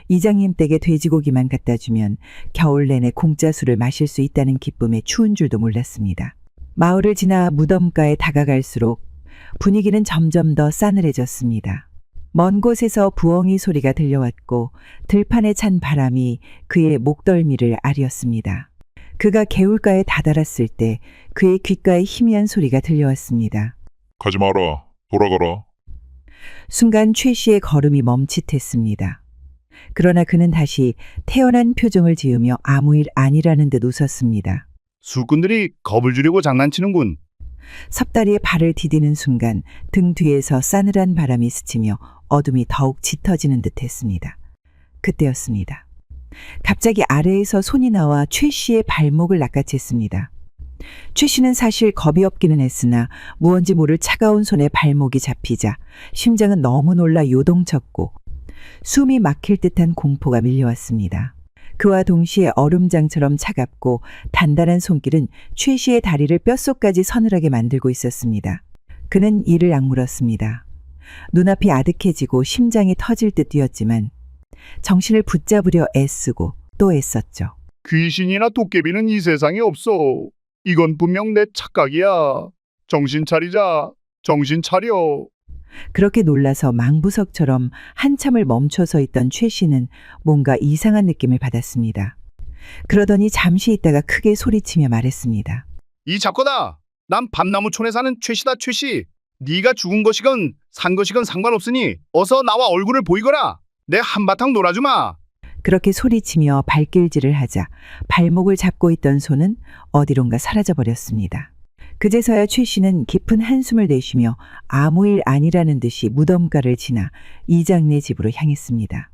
이장님 댁에 돼지고기만 갖다 주면 겨울 내내 공짜 술을 마실 수 있다는 기쁨에 추운 줄도 몰랐습니다. 마을을 지나 무덤가에 다가갈수록 분위기는 점점 더 싸늘해졌습니다. 먼 곳에서 부엉이 소리가 들려왔고 들판에 찬 바람이 그의 목덜미를 아렸습니다. 그가 개울가에 다다랐을 때 그의 귓가에 희미한 소리가 들려왔습니다. 가지 마라. 돌아가라. 순간 최 씨의 걸음이 멈칫했습니다. 그러나 그는 다시 태연한 표정을 지으며 아무 일 아니라는 듯 웃었습니다. 술꾼들이 겁을 주려고 장난치는군. 섭다리에 발을 디디는 순간 등 뒤에서 싸늘한 바람이 스치며 어둠이 더욱 짙어지는 듯 했습니다. 그때였습니다. 갑자기 아래에서 손이 나와 최 씨의 발목을 낚아챘습니다. 최 씨는 사실 겁이 없기는 했으나 무언지 모를 차가운 손에 발목이 잡히자 심장은 너무 놀라 요동쳤고 숨이 막힐 듯한 공포가 밀려왔습니다. 그와 동시에 얼음장처럼 차갑고 단단한 손길은 최 씨의 다리를 뼛속까지 서늘하게 만들고 있었습니다. 그는 이를 악물었습니다. 눈앞이 아득해지고 심장이 터질 듯 뛰었지만 정신을 붙잡으려 애쓰고 또 애썼죠. 귀신이나 도깨비는 이 세상에 없어. 이건 분명 내 착각이야. 정신 차리자. 정신 차려. 그렇게 놀라서 망부석처럼 한참을 멈춰 서 있던 최 씨는 뭔가 이상한 느낌을 받았습니다. 그러더니 잠시 있다가 크게 소리치며 말했습니다. 이 작거다. 난 밤나무촌에 사는 최씨다, 최씨. 네가 죽은 것이건 산 것이건 상관없으니 어서 나와 얼굴을 보이거라. 내 한바탕 놀아주마. 그렇게 소리치며 발길질을 하자 발목을 잡고 있던 손은 어디론가 사라져버렸습니다. 그제서야 최 씨는 깊은 한숨을 내쉬며 아무 일 아니라는 듯이 무덤가를 지나 이장네 집으로 향했습니다.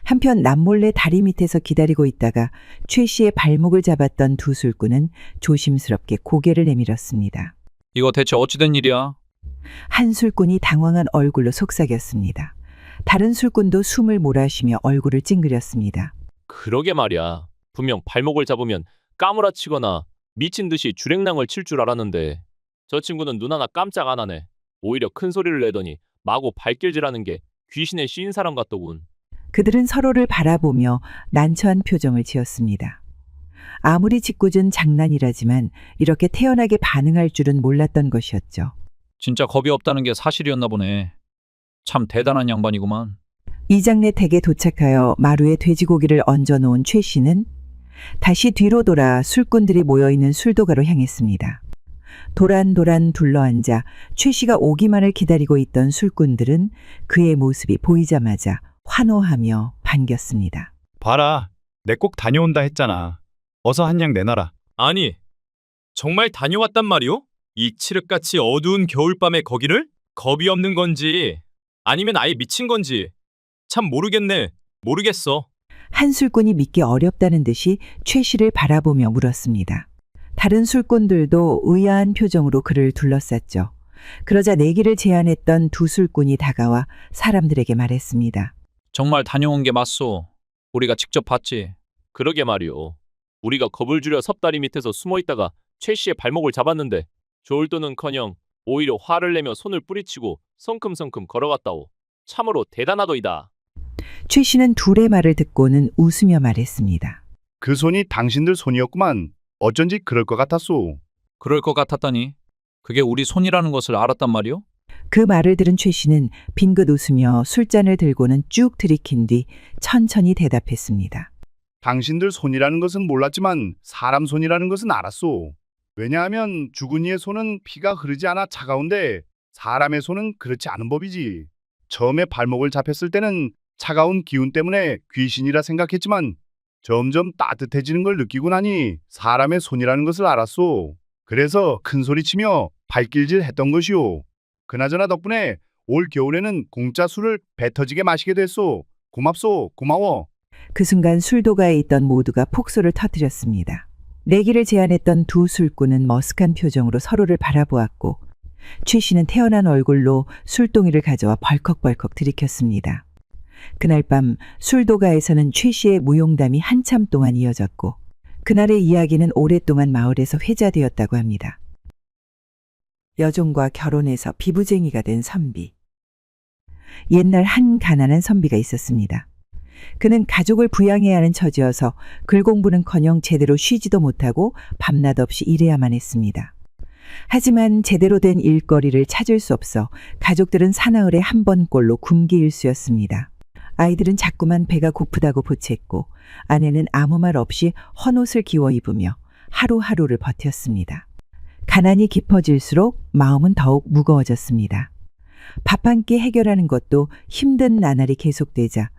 한편 남몰래 다리 밑에서 기다리고 있다가 최 씨의 발목을 잡았던 두 술꾼은 조심스럽게 고개를 내밀었습니다. 이거 대체 어찌된 일이야? 한 술꾼이 당황한 얼굴로 속삭였습니다. 다른 술꾼도 숨을 몰아쉬며 얼굴을 찡그렸습니다. 그러게 말이야. 분명 발목을 잡으면 까무라치거나 미친 듯이 주랭랑을 칠 줄 알았는데 저 친구는 눈 하나 깜짝 안 하네. 오히려 큰 소리를 내더니 마구 발길질하는 게 귀신에 씌인 사람 같더군. 그들은 서로를 바라보며 난처한 표정을 지었습니다. 아무리 짓궂은 장난이라지만 이렇게 태연하게 반응할 줄은 몰랐던 것이었죠. 진짜 겁이 없다는 게 사실이었나 보네. 참 대단한 양반이구만. 이장내 댁에 도착하여 마루에 돼지고기를 얹어 놓은 최 씨는 다시 뒤로 돌아 술꾼들이 모여있는 술도가로 향했습니다. 도란도란 둘러앉아 최 씨가 오기만을 기다리고 있던 술꾼들은 그의 모습이 보이자마자 환호하며 반겼습니다. 봐라, 내 꼭 다녀온다 했잖아. 어서 한 양 내놔라. 아니, 정말 다녀왔단 말이오? 이 칠흑같이 어두운 겨울밤에 거기를? 겁이 없는 건지 아니면 아예 미친 건지 참 모르겠네. 모르겠어. 한 술꾼이 믿기 어렵다는 듯이 최 씨를 바라보며 물었습니다. 다른 술꾼들도 의아한 표정으로 그를 둘러쌌죠. 그러자 내기를 제안했던 두 술꾼이 다가와 사람들에게 말했습니다. 정말 다녀온 게 맞소. 우리가 직접 봤지. 그러게 말이오. 우리가 겁을 줄여 섭다리 밑에서 숨어 있다가 최 씨의 발목을 잡았는데 졸도는커녕 오히려 화를 내며 손을 뿌리치고 성큼성큼 걸어갔다오. 참으로 대단하도이다. 최 씨는 둘의 말을 듣고는 웃으며 말했습니다. 그 손이 당신들 손이었구만. 어쩐지 그럴 것 같았소. 그럴 것 같았다니. 그게 우리 손이라는 것을 알았단 말이오? 그 말을 들은 최 씨는 빙긋 웃으며 술잔을 들고는 쭉 들이킨 뒤 천천히 대답했습니다. 당신들 손이라는 것은 몰랐지만 사람 손이라는 것은 알았소. 왜냐하면 죽은 이의 손은 피가 흐르지 않아 차가운데 사람의 손은 그렇지 않은 법이지. 처음에 발목을 잡혔을 때는 차가운 기운 때문에 귀신이라 생각했지만 점점 따뜻해지는 걸 느끼고 나니 사람의 손이라는 것을 알았소. 그래서 큰 소리치며 발길질 했던 것이오. 그나저나 덕분에 올 겨울에는 공짜 술을 배 터지게 마시게 됐소. 고맙소. 고마워. 그 순간 술도가에 있던 모두가 폭소를 터뜨렸습니다. 내기를 제안했던 두 술꾼은 머쓱한 표정으로 서로를 바라보았고 최 씨는 태연한 얼굴로 술동이를 가져와 벌컥벌컥 들이켰습니다. 그날 밤 술도가에서는 최 씨의 무용담이 한참 동안 이어졌고 그날의 이야기는 오랫동안 마을에서 회자되었다고 합니다. 여종과 결혼해서 비부쟁이가 된 선비. 옛날 한 가난한 선비가 있었습니다. 그는 가족을 부양해야 하는 처지여서 글 공부는커녕 제대로 쉬지도 못하고 밤낮 없이 일해야만 했습니다. 하지만 제대로 된 일거리를 찾을 수 없어 가족들은 사나흘에 한 번꼴로 굶기 일쑤였습니다. 아이들은 자꾸만 배가 고프다고 보챘고 아내는 아무 말 없이 헌옷을 기워 입으며 하루하루를 버텼습니다. 가난이 깊어질수록 마음은 더욱 무거워졌습니다. 밥 한 끼 해결하는 것도 힘든 나날이 계속되자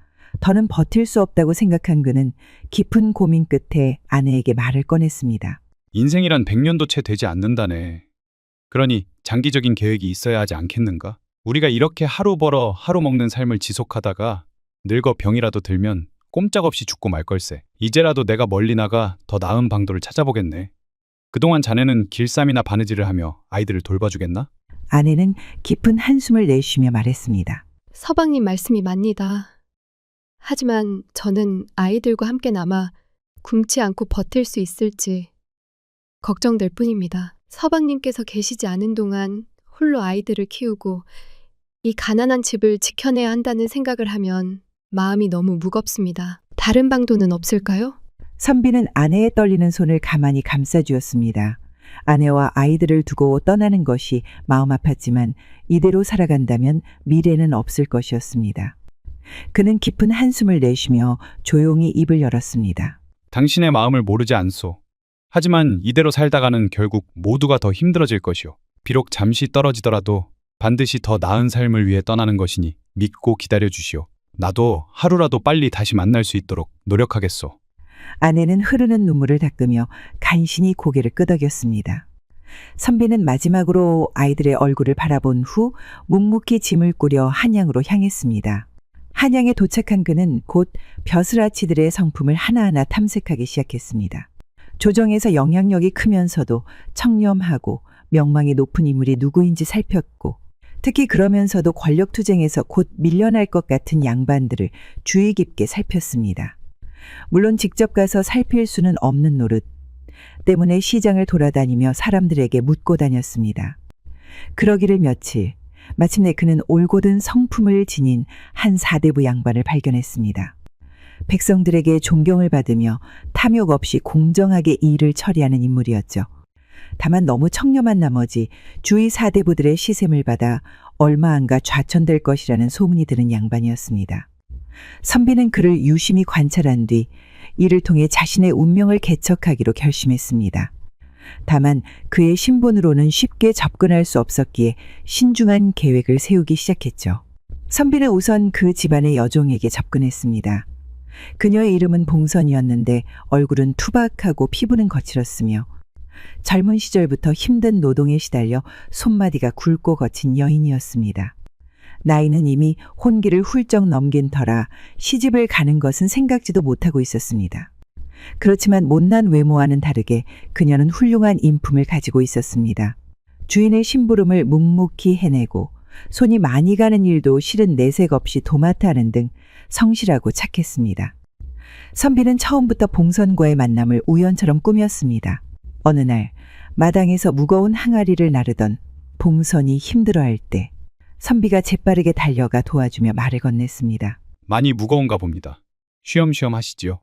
더는 버틸 수 없다고 생각한 그는 깊은 고민 끝에 아내에게 말을 꺼냈습니다. 인생이란 100년도 채 되지 않는다네. 그러니 장기적인 계획이 있어야 하지 않겠는가? 우리가 이렇게 하루 벌어 하루 먹는 삶을 지속하다가 늙어 병이라도 들면 꼼짝없이 죽고 말 걸세. 이제라도 내가 멀리 나가 더 나은 방도를 찾아보겠네. 그동안 자네는 길쌈이나 바느질을 하며 아이들을 돌봐주겠나? 아내는 깊은 한숨을 내쉬며 말했습니다. 서방님 말씀이 맞니다. 하지만 저는 아이들과 함께 남아 굶지 않고 버틸 수 있을지 걱정될 뿐입니다. 서방님께서 계시지 않은 동안 홀로 아이들을 키우고 이 가난한 집을 지켜내야 한다는 생각을 하면 마음이 너무 무겁습니다. 다른 방도는 없을까요? 선비는 아내의 떨리는 손을 가만히 감싸주었습니다. 아내와 아이들을 두고 떠나는 것이 마음 아팠지만 이대로 살아간다면 미래는 없을 것이었습니다. 그는 깊은 한숨을 내쉬며 조용히 입을 열었습니다. 당신의 마음을 모르지 않소. 하지만 이대로 살다가는 결국 모두가 더 힘들어질 것이오. 비록 잠시 떨어지더라도 반드시 더 나은 삶을 위해 떠나는 것이니 믿고 기다려 주시오. 나도 하루라도 빨리 다시 만날 수 있도록 노력하겠소. 아내는 흐르는 눈물을 닦으며 간신히 고개를 끄덕였습니다. 선비는 마지막으로 아이들의 얼굴을 바라본 후 묵묵히 짐을 꾸려 한양으로 향했습니다. 한양에 도착한 그는 곧 벼슬아치들의 성품을 하나하나 탐색하기 시작했습니다. 조정에서 영향력이 크면서도 청렴하고 명망이 높은 인물이 누구인지 살폈고, 특히 그러면서도 권력투쟁에서 곧 밀려날 것 같은 양반들을 주의 깊게 살폈습니다. 물론 직접 가서 살필 수는 없는 노릇 때문에 시장을 돌아다니며 사람들에게 묻고 다녔습니다. 그러기를 며칠, 마침내 그는 올곧은 성품을 지닌 한 사대부 양반을 발견했습니다. 백성들에게 존경을 받으며 탐욕 없이 공정하게 일을 처리하는 인물이었죠. 다만 너무 청렴한 나머지 주위 사대부들의 시샘을 받아 얼마 안가 좌천될 것이라는 소문이 드는 양반이었습니다. 선비는 그를 유심히 관찰한 뒤 이를 통해 자신의 운명을 개척하기로 결심했습니다. 다만 그의 신분으로는 쉽게 접근할 수 없었기에 신중한 계획을 세우기 시작했죠. 선비는 우선 그 집안의 여종에게 접근했습니다. 그녀의 이름은 봉선이었는데 얼굴은 투박하고 피부는 거칠었으며 젊은 시절부터 힘든 노동에 시달려 손마디가 굵고 거친 여인이었습니다. 나이는 이미 혼기를 훌쩍 넘긴 터라 시집을 가는 것은 생각지도 못하고 있었습니다. 그렇지만 못난 외모와는 다르게 그녀는 훌륭한 인품을 가지고 있었습니다. 주인의 심부름을 묵묵히 해내고 손이 많이 가는 일도 실은 내색 없이 도맡아 하는 등 성실하고 착했습니다. 선비는 처음부터 봉선과의 만남을 우연처럼 꾸몄습니다. 어느 날 마당에서 무거운 항아리를 나르던 봉선이 힘들어할 때 선비가 재빠르게 달려가 도와주며 말을 건넸습니다. 많이 무거운가 봅니다. 쉬엄쉬엄 하시지요.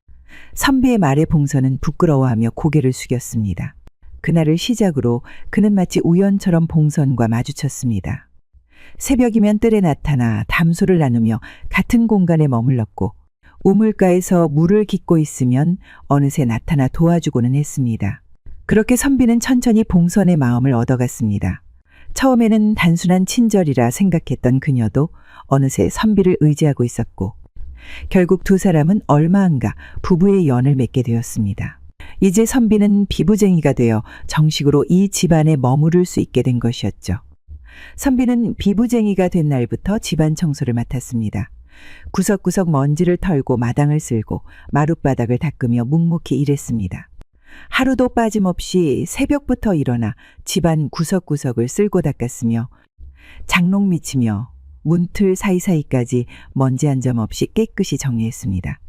선비의 말에 봉선은 부끄러워하며 고개를 숙였습니다. 그날을 시작으로 그는 마치 우연처럼 봉선과 마주쳤습니다. 새벽이면 뜰에 나타나 담소를 나누며 같은 공간에 머물렀고 우물가에서 물을 깃고 있으면 어느새 나타나 도와주고는 했습니다. 그렇게 선비는 천천히 봉선의 마음을 얻어갔습니다. 처음에는 단순한 친절이라 생각했던 그녀도 어느새 선비를 의지하고 있었고 결국 두 사람은 얼마 안가 부부의 연을 맺게 되었습니다. 이제 선비는 비부쟁이가 되어 정식으로 이 집안에 머무를 수 있게 된 것이었죠. 선비는 비부쟁이가 된 날부터 집안 청소를 맡았습니다. 구석구석 먼지를 털고 마당을 쓸고 마룻바닥을 닦으며 묵묵히 일했습니다. 하루도 빠짐없이 새벽부터 일어나 집안 구석구석을 쓸고 닦았으며 장롱 미치며 문틀 사이사이까지 먼지 한 점 없이 깨끗이 정리했습니다.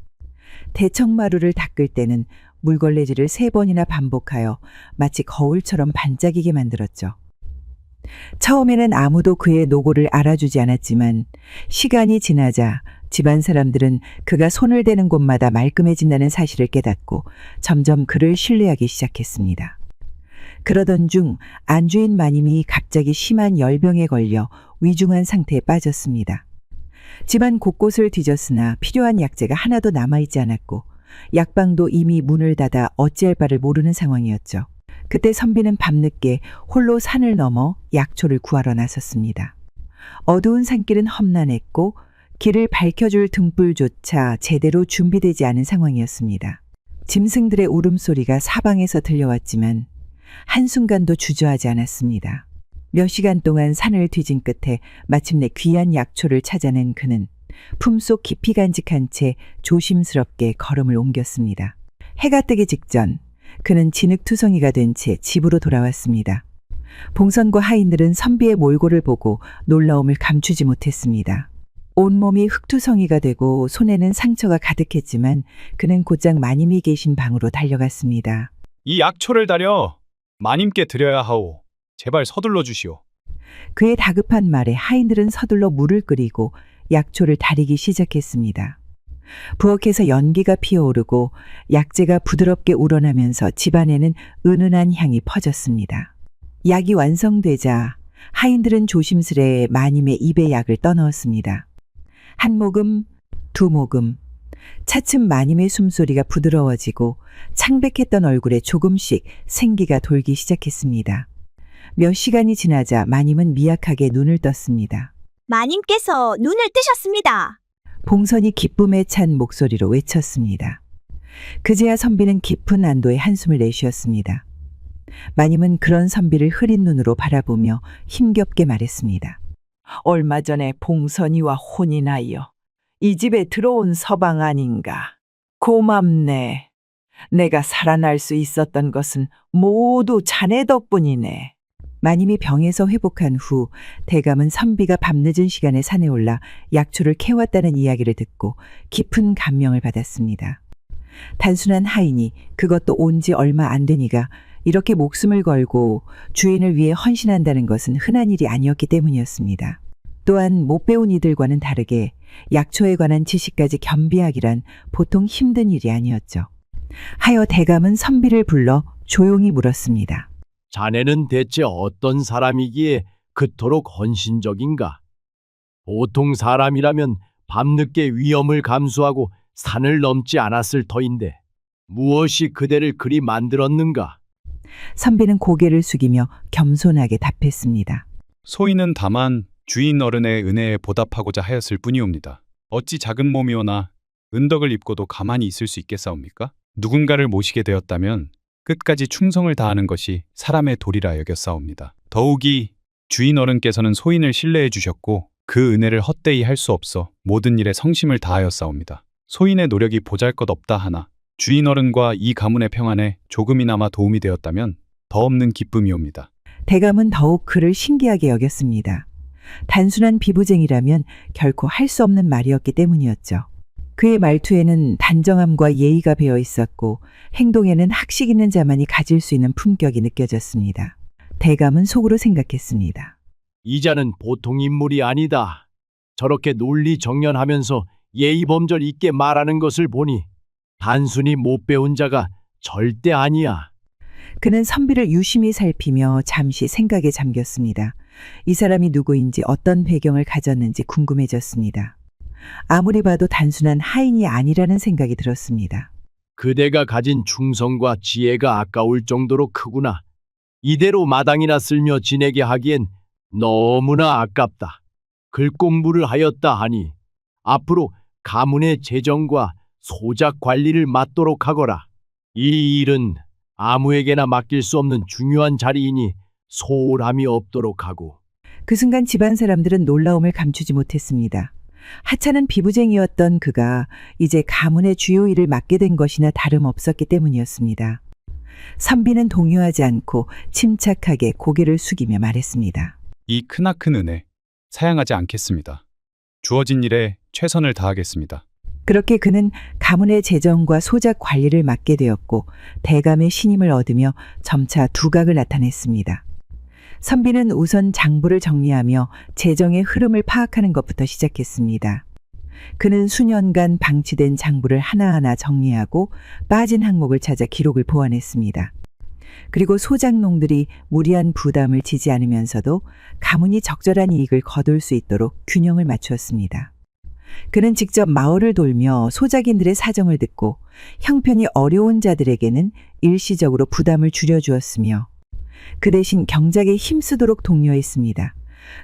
대청마루를 닦을 때는 물걸레질을 3번이나 반복하여 마치 거울처럼 반짝이게 만들었죠. 처음에는 아무도 그의 노고를 알아주지 않았지만 시간이 지나자 집안 사람들은 그가 손을 대는 곳마다 말끔해진다는 사실을 깨닫고 점점 그를 신뢰하기 시작했습니다. 그러던 중 안주인 마님이 갑자기 심한 열병에 걸려 위중한 상태에 빠졌습니다. 집안 곳곳을 뒤졌으나 필요한 약재가 하나도 남아있지 않았고 약방도 이미 문을 닫아 어찌할 바를 모르는 상황이었죠. 그때 선비는 밤늦게 홀로 산을 넘어 약초를 구하러 나섰습니다. 어두운 산길은 험난했고 길을 밝혀줄 등불조차 제대로 준비되지 않은 상황이었습니다. 짐승들의 울음소리가 사방에서 들려왔지만 한순간도 주저하지 않았습니다. 몇 시간 동안 산을 뒤진 끝에 마침내 귀한 약초를 찾아낸 그는 품속 깊이 간직한 채 조심스럽게 걸음을 옮겼습니다. 해가 뜨기 직전 그는 진흙투성이가 된 채 집으로 돌아왔습니다. 봉선과 하인들은 선비의 몰골을 보고 놀라움을 감추지 못했습니다. 온몸이 흙투성이가 되고 손에는 상처가 가득했지만 그는 곧장 마님이 계신 방으로 달려갔습니다. 이 약초를 다려 마님께 드려야 하오. 제발 서둘러 주시오. 그의 다급한 말에 하인들은 서둘러 물을 끓이고 약초를 다리기 시작했습니다. 부엌에서 연기가 피어오르고 약재가 부드럽게 우러나면서 집안에는 은은한 향이 퍼졌습니다. 약이 완성되자 하인들은 조심스레 마님의 입에 약을 떠넣었습니다. 한 모금, 두 모금, 차츰 마님의 숨소리가 부드러워지고 창백했던 얼굴에 조금씩 생기가 돌기 시작했습니다. 몇 시간이 지나자 마님은 미약하게 눈을 떴습니다. 마님께서 눈을 뜨셨습니다. 봉선이 기쁨에 찬 목소리로 외쳤습니다. 그제야 선비는 깊은 안도의 한숨을 내쉬었습니다. 마님은 그런 선비를 흐린 눈으로 바라보며 힘겹게 말했습니다. 얼마 전에 봉선이와 혼이 나여 이 집에 들어온 서방 아닌가. 고맙네. 내가 살아날 수 있었던 것은 모두 자네 덕분이네. 마님이 병에서 회복한 후 대감은 선비가 밤늦은 시간에 산에 올라 약초를 캐왔다는 이야기를 듣고 깊은 감명을 받았습니다. 단순한 하인이, 그것도 온 지 얼마 안 되니가 이렇게 목숨을 걸고 주인을 위해 헌신한다는 것은 흔한 일이 아니었기 때문이었습니다. 또한 못 배운 이들과는 다르게 약초에 관한 지식까지 겸비하기란 보통 힘든 일이 아니었죠. 하여 대감은 선비를 불러 조용히 물었습니다. 자네는 대체 어떤 사람이기에 그토록 헌신적인가? 보통 사람이라면 밤늦게 위험을 감수하고 산을 넘지 않았을 터인데 무엇이 그대를 그리 만들었는가? 선비는 고개를 숙이며 겸손하게 답했습니다. 소인은 다만 주인 어른의 은혜에 보답하고자 하였을 뿐이옵니다. 어찌 작은 몸이오나 은덕을 입고도 가만히 있을 수 있겠사옵니까? 누군가를 모시게 되었다면 끝까지 충성을 다하는 것이 사람의 도리라 여겼사옵니다. 더욱이 주인 어른께서는 소인을 신뢰해 주셨고 그 은혜를 헛되이 할 수 없어 모든 일에 성심을 다하였사옵니다. 소인의 노력이 보잘것없다 하나 주인 어른과 이 가문의 평안에 조금이나마 도움이 되었다면 더 없는 기쁨이옵니다. 대감은 더욱 그를 신기하게 여겼습니다. 단순한 비부쟁이라면 결코 할 수 없는 말이었기 때문이었죠. 그의 말투에는 단정함과 예의가 배어 있었고 행동에는 학식 있는 자만이 가질 수 있는 품격이 느껴졌습니다. 대감은 속으로 생각했습니다. 이자는 보통 인물이 아니다. 저렇게 논리정연하면서 예의범절 있게 말하는 것을 보니 단순히 못 배운 자가 절대 아니야. 그는 선비를 유심히 살피며 잠시 생각에 잠겼습니다. 이 사람이 누구인지 어떤 배경을 가졌는지 궁금해졌습니다. 아무리 봐도 단순한 하인이 아니라는 생각이 들었습니다. 그대가 가진 충성과 지혜가 아까울 정도로 크구나. 이대로 마당이나 쓸며 지내게 하기엔 너무나 아깝다. 글 공부를 하였다 하니 앞으로 가문의 재정과 소작 관리를 맡도록 하거라. 이 일은 아무에게나 맡길 수 없는 중요한 자리이니 소홀함이 없도록 하고. 그 순간 집안 사람들은 놀라움을 감추지 못했습니다. 하찮은 비부쟁이였던 그가 이제 가문의 주요 일을 맡게 된 것이나 다름없었기 때문이었습니다. 선비는 동요하지 않고 침착하게 고개를 숙이며 말했습니다. 이 크나큰 은혜 사양하지 않겠습니다. 주어진 일에 최선을 다하겠습니다. 그렇게 그는 가문의 재정과 소작 관리를 맡게 되었고 대감의 신임을 얻으며 점차 두각을 나타냈습니다. 선비는 우선 장부를 정리하며 재정의 흐름을 파악하는 것부터 시작했습니다. 그는 수년간 방치된 장부를 하나하나 정리하고 빠진 항목을 찾아 기록을 보완했습니다. 그리고 소작농들이 무리한 부담을 지지 않으면서도 가문이 적절한 이익을 거둘 수 있도록 균형을 맞추었습니다. 그는 직접 마을을 돌며 소작인들의 사정을 듣고 형편이 어려운 자들에게는 일시적으로 부담을 줄여주었으며 그 대신 경작에 힘쓰도록 독려했습니다.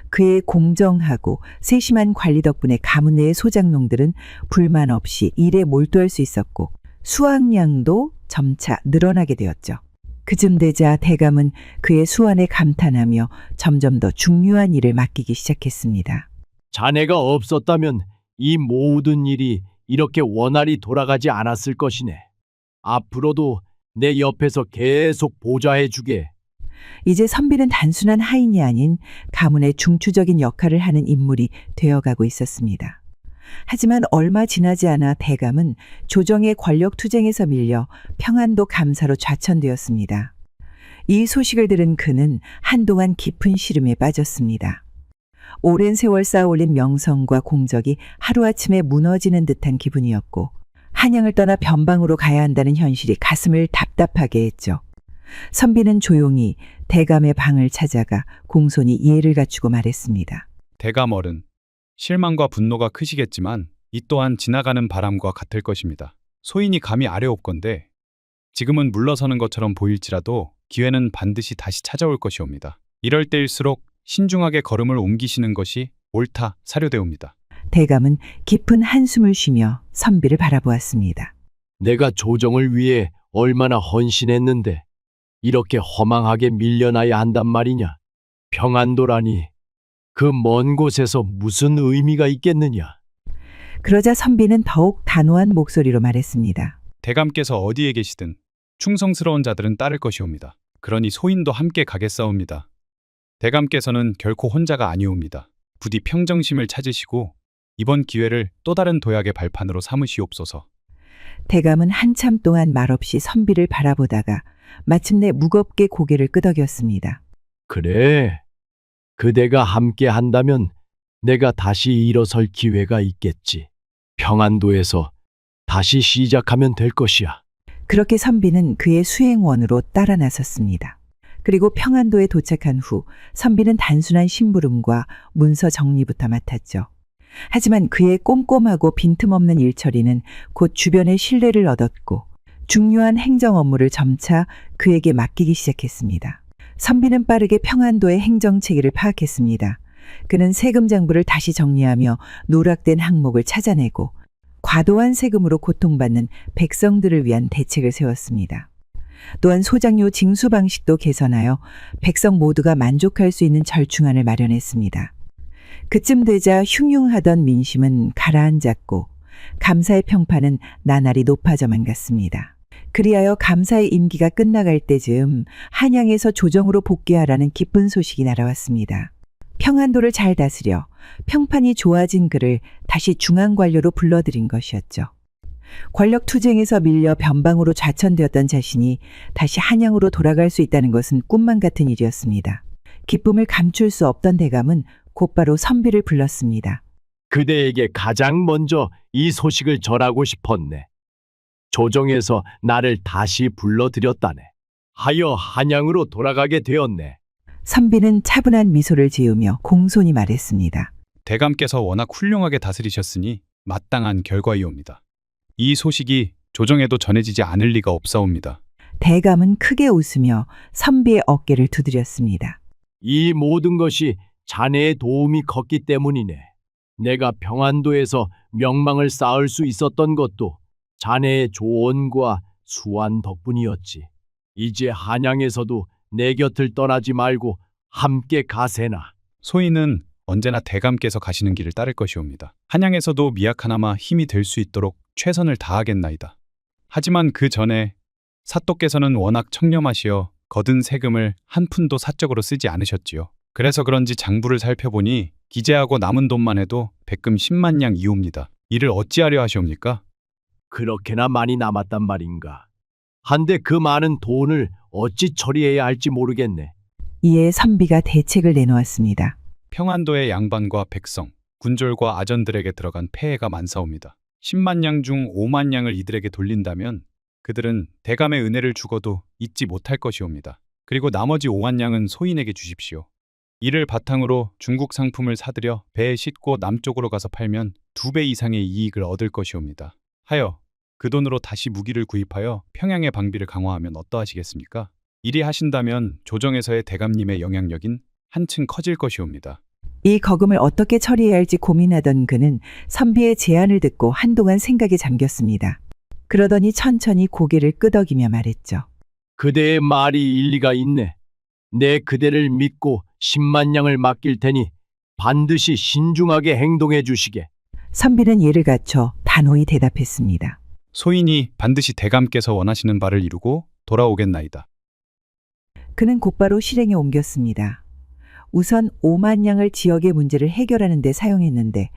그의 공정하고 세심한 관리 덕분에 가문 내의 소작농들은 불만 없이 일에 몰두할 수 있었고 수확량도 점차 늘어나게 되었죠. 그쯤 되자 대감은 그의 수완에 감탄하며 점점 더 중요한 일을 맡기기 시작했습니다. 자네가 없었다면 이 모든 일이 이렇게 원활히 돌아가지 않았을 것이네. 앞으로도 내 옆에서 계속 보좌해 주게. 이제 선비는 단순한 하인이 아닌 가문의 중추적인 역할을 하는 인물이 되어가고 있었습니다. 하지만 얼마 지나지 않아 대감은 조정의 권력 투쟁에서 밀려 평안도 감사로 좌천되었습니다. 이 소식을 들은 그는 한동안 깊은 시름에 빠졌습니다. 오랜 세월 쌓아올린 명성과 공적이 하루아침에 무너지는 듯한 기분이었고 한양을 떠나 변방으로 가야 한다는 현실이 가슴을 답답하게 했죠. 선비는 조용히 대감의 방을 찾아가 공손히 예를 갖추고 말했습니다. 대감 어른, 실망과 분노가 크시겠지만 이 또한 지나가는 바람과 같을 것입니다. 소인이 감히 아뢰옵건대 지금은 물러서는 것처럼 보일지라도 기회는 반드시 다시 찾아올 것이옵니다. 이럴 때일수록 신중하게 걸음을 옮기시는 것이 옳다 사료되옵니다. 대감은 깊은 한숨을 쉬며 선비를 바라보았습니다. 내가 조정을 위해 얼마나 헌신했는데 이렇게 허망하게 밀려나야 한단 말이냐? 평안도라니 그 먼 곳에서 무슨 의미가 있겠느냐? 그러자 선비는 더욱 단호한 목소리로 말했습니다. 대감께서 어디에 계시든 충성스러운 자들은 따를 것이옵니다. 그러니 소인도 함께 가겠사옵니다. 대감께서는 결코 혼자가 아니옵니다. 부디 평정심을 찾으시고 이번 기회를 또 다른 도약의 발판으로 삼으시옵소서. 대감은 한참 동안 말없이 선비를 바라보다가 마침내 무겁게 고개를 끄덕였습니다. 그래, 그대가 함께 한다면 내가 다시 일어설 기회가 있겠지. 평안도에서 다시 시작하면 될 것이야. 그렇게 선비는 그의 수행원으로 따라 나섰습니다. 그리고 평안도에 도착한 후 선비는 단순한 심부름과 문서 정리부터 맡았죠. 하지만 그의 꼼꼼하고 빈틈없는 일처리는 곧 주변의 신뢰를 얻었고 중요한 행정 업무를 점차 그에게 맡기기 시작했습니다. 선비는 빠르게 평안도의 행정 체계를 파악했습니다. 그는 세금 장부를 다시 정리하며 누락된 항목을 찾아내고 과도한 세금으로 고통받는 백성들을 위한 대책을 세웠습니다. 또한 소장료 징수 방식도 개선하여 백성 모두가 만족할 수 있는 절충안을 마련했습니다. 그쯤 되자 흉흉하던 민심은 가라앉았고 감사의 평판은 나날이 높아져만 갔습니다. 그리하여 감사의 임기가 끝나갈 때쯤 한양에서 조정으로 복귀하라는 기쁜 소식이 날아왔습니다. 평안도를 잘 다스려 평판이 좋아진 그를 다시 중앙관료로 불러들인 것이었죠. 권력 투쟁에서 밀려 변방으로 좌천되었던 자신이 다시 한양으로 돌아갈 수 있다는 것은 꿈만 같은 일이었습니다. 기쁨을 감출 수 없던 대감은 곧바로 선비를 불렀습니다. 그대에게 가장 먼저 이 소식을 전하고 싶었네. 조정에서 나를 다시 불러들였다네. 하여 한양으로 돌아가게 되었네. 선비는 차분한 미소를 지으며 공손히 말했습니다. 대감께서 워낙 훌륭하게 다스리셨으니 마땅한 결과이옵니다. 이 소식이 조정에도 전해지지 않을 리가 없사옵니다. 대감은 크게 웃으며 선비의 어깨를 두드렸습니다. 이 모든 것이 자네의 도움이 컸기 때문이네. 내가 평안도에서 명망을 쌓을 수 있었던 것도 자네의 조언과 수완 덕분이었지. 이제 한양에서도 내 곁을 떠나지 말고 함께 가세나. 소인은 언제나 대감께서 가시는 길을 따를 것이옵니다. 한양에서도 미약하나마 힘이 될 수 있도록 최선을 다하겠나이다. 하지만 그 전에 사또께서는 워낙 청렴하시어 거둔 세금을 한 푼도 사적으로 쓰지 않으셨지요. 그래서 그런지 장부를 살펴보니 기재하고 남은 돈만 해도 백금 10만 냥 이옵니다. 이를 어찌하려 하시옵니까? 그렇게나 많이 남았단 말인가. 한데 그 많은 돈을 어찌 처리해야 할지 모르겠네. 이에 선비가 대책을 내놓았습니다. 평안도의 양반과 백성, 군졸과 아전들에게 들어간 폐해가 많사옵니다. 10만 냥 중 5만 냥을 이들에게 돌린다면 그들은 대감의 은혜를 죽어도 잊지 못할 것이옵니다. 그리고 나머지 5만 냥은 소인에게 주십시오. 이를 바탕으로 중국 상품을 사들여 배에 싣고 남쪽으로 가서 팔면 2배 이상의 이익을 얻을 것이옵니다. 하여 그 돈으로 다시 무기를 구입하여 평양의 방비를 강화하면 어떠하시겠습니까? 이리 하신다면 조정에서의 대감님의 영향력인 한층 커질 것이옵니다. 이 거금을 어떻게 처리해야 할지 고민하던 그는 선비의 제안을 듣고 한동안 생각에 잠겼습니다. 그러더니 천천히 고개를 끄덕이며 말했죠. 그대의 말이 일리가 있네. 내 그대를 믿고 10만 냥을 맡길 테니 반드시 신중하게 행동해 주시게. 선비는 예를 갖춰 단호히 대답했습니다. 소인이 반드시 대감께서 원하시는 바를 이루고 돌아오겠나이다. 그는 곧바로 실행에 옮겼습니다. 우선 5만 냥을 지역의 문제를 해결하는 데 사용했는데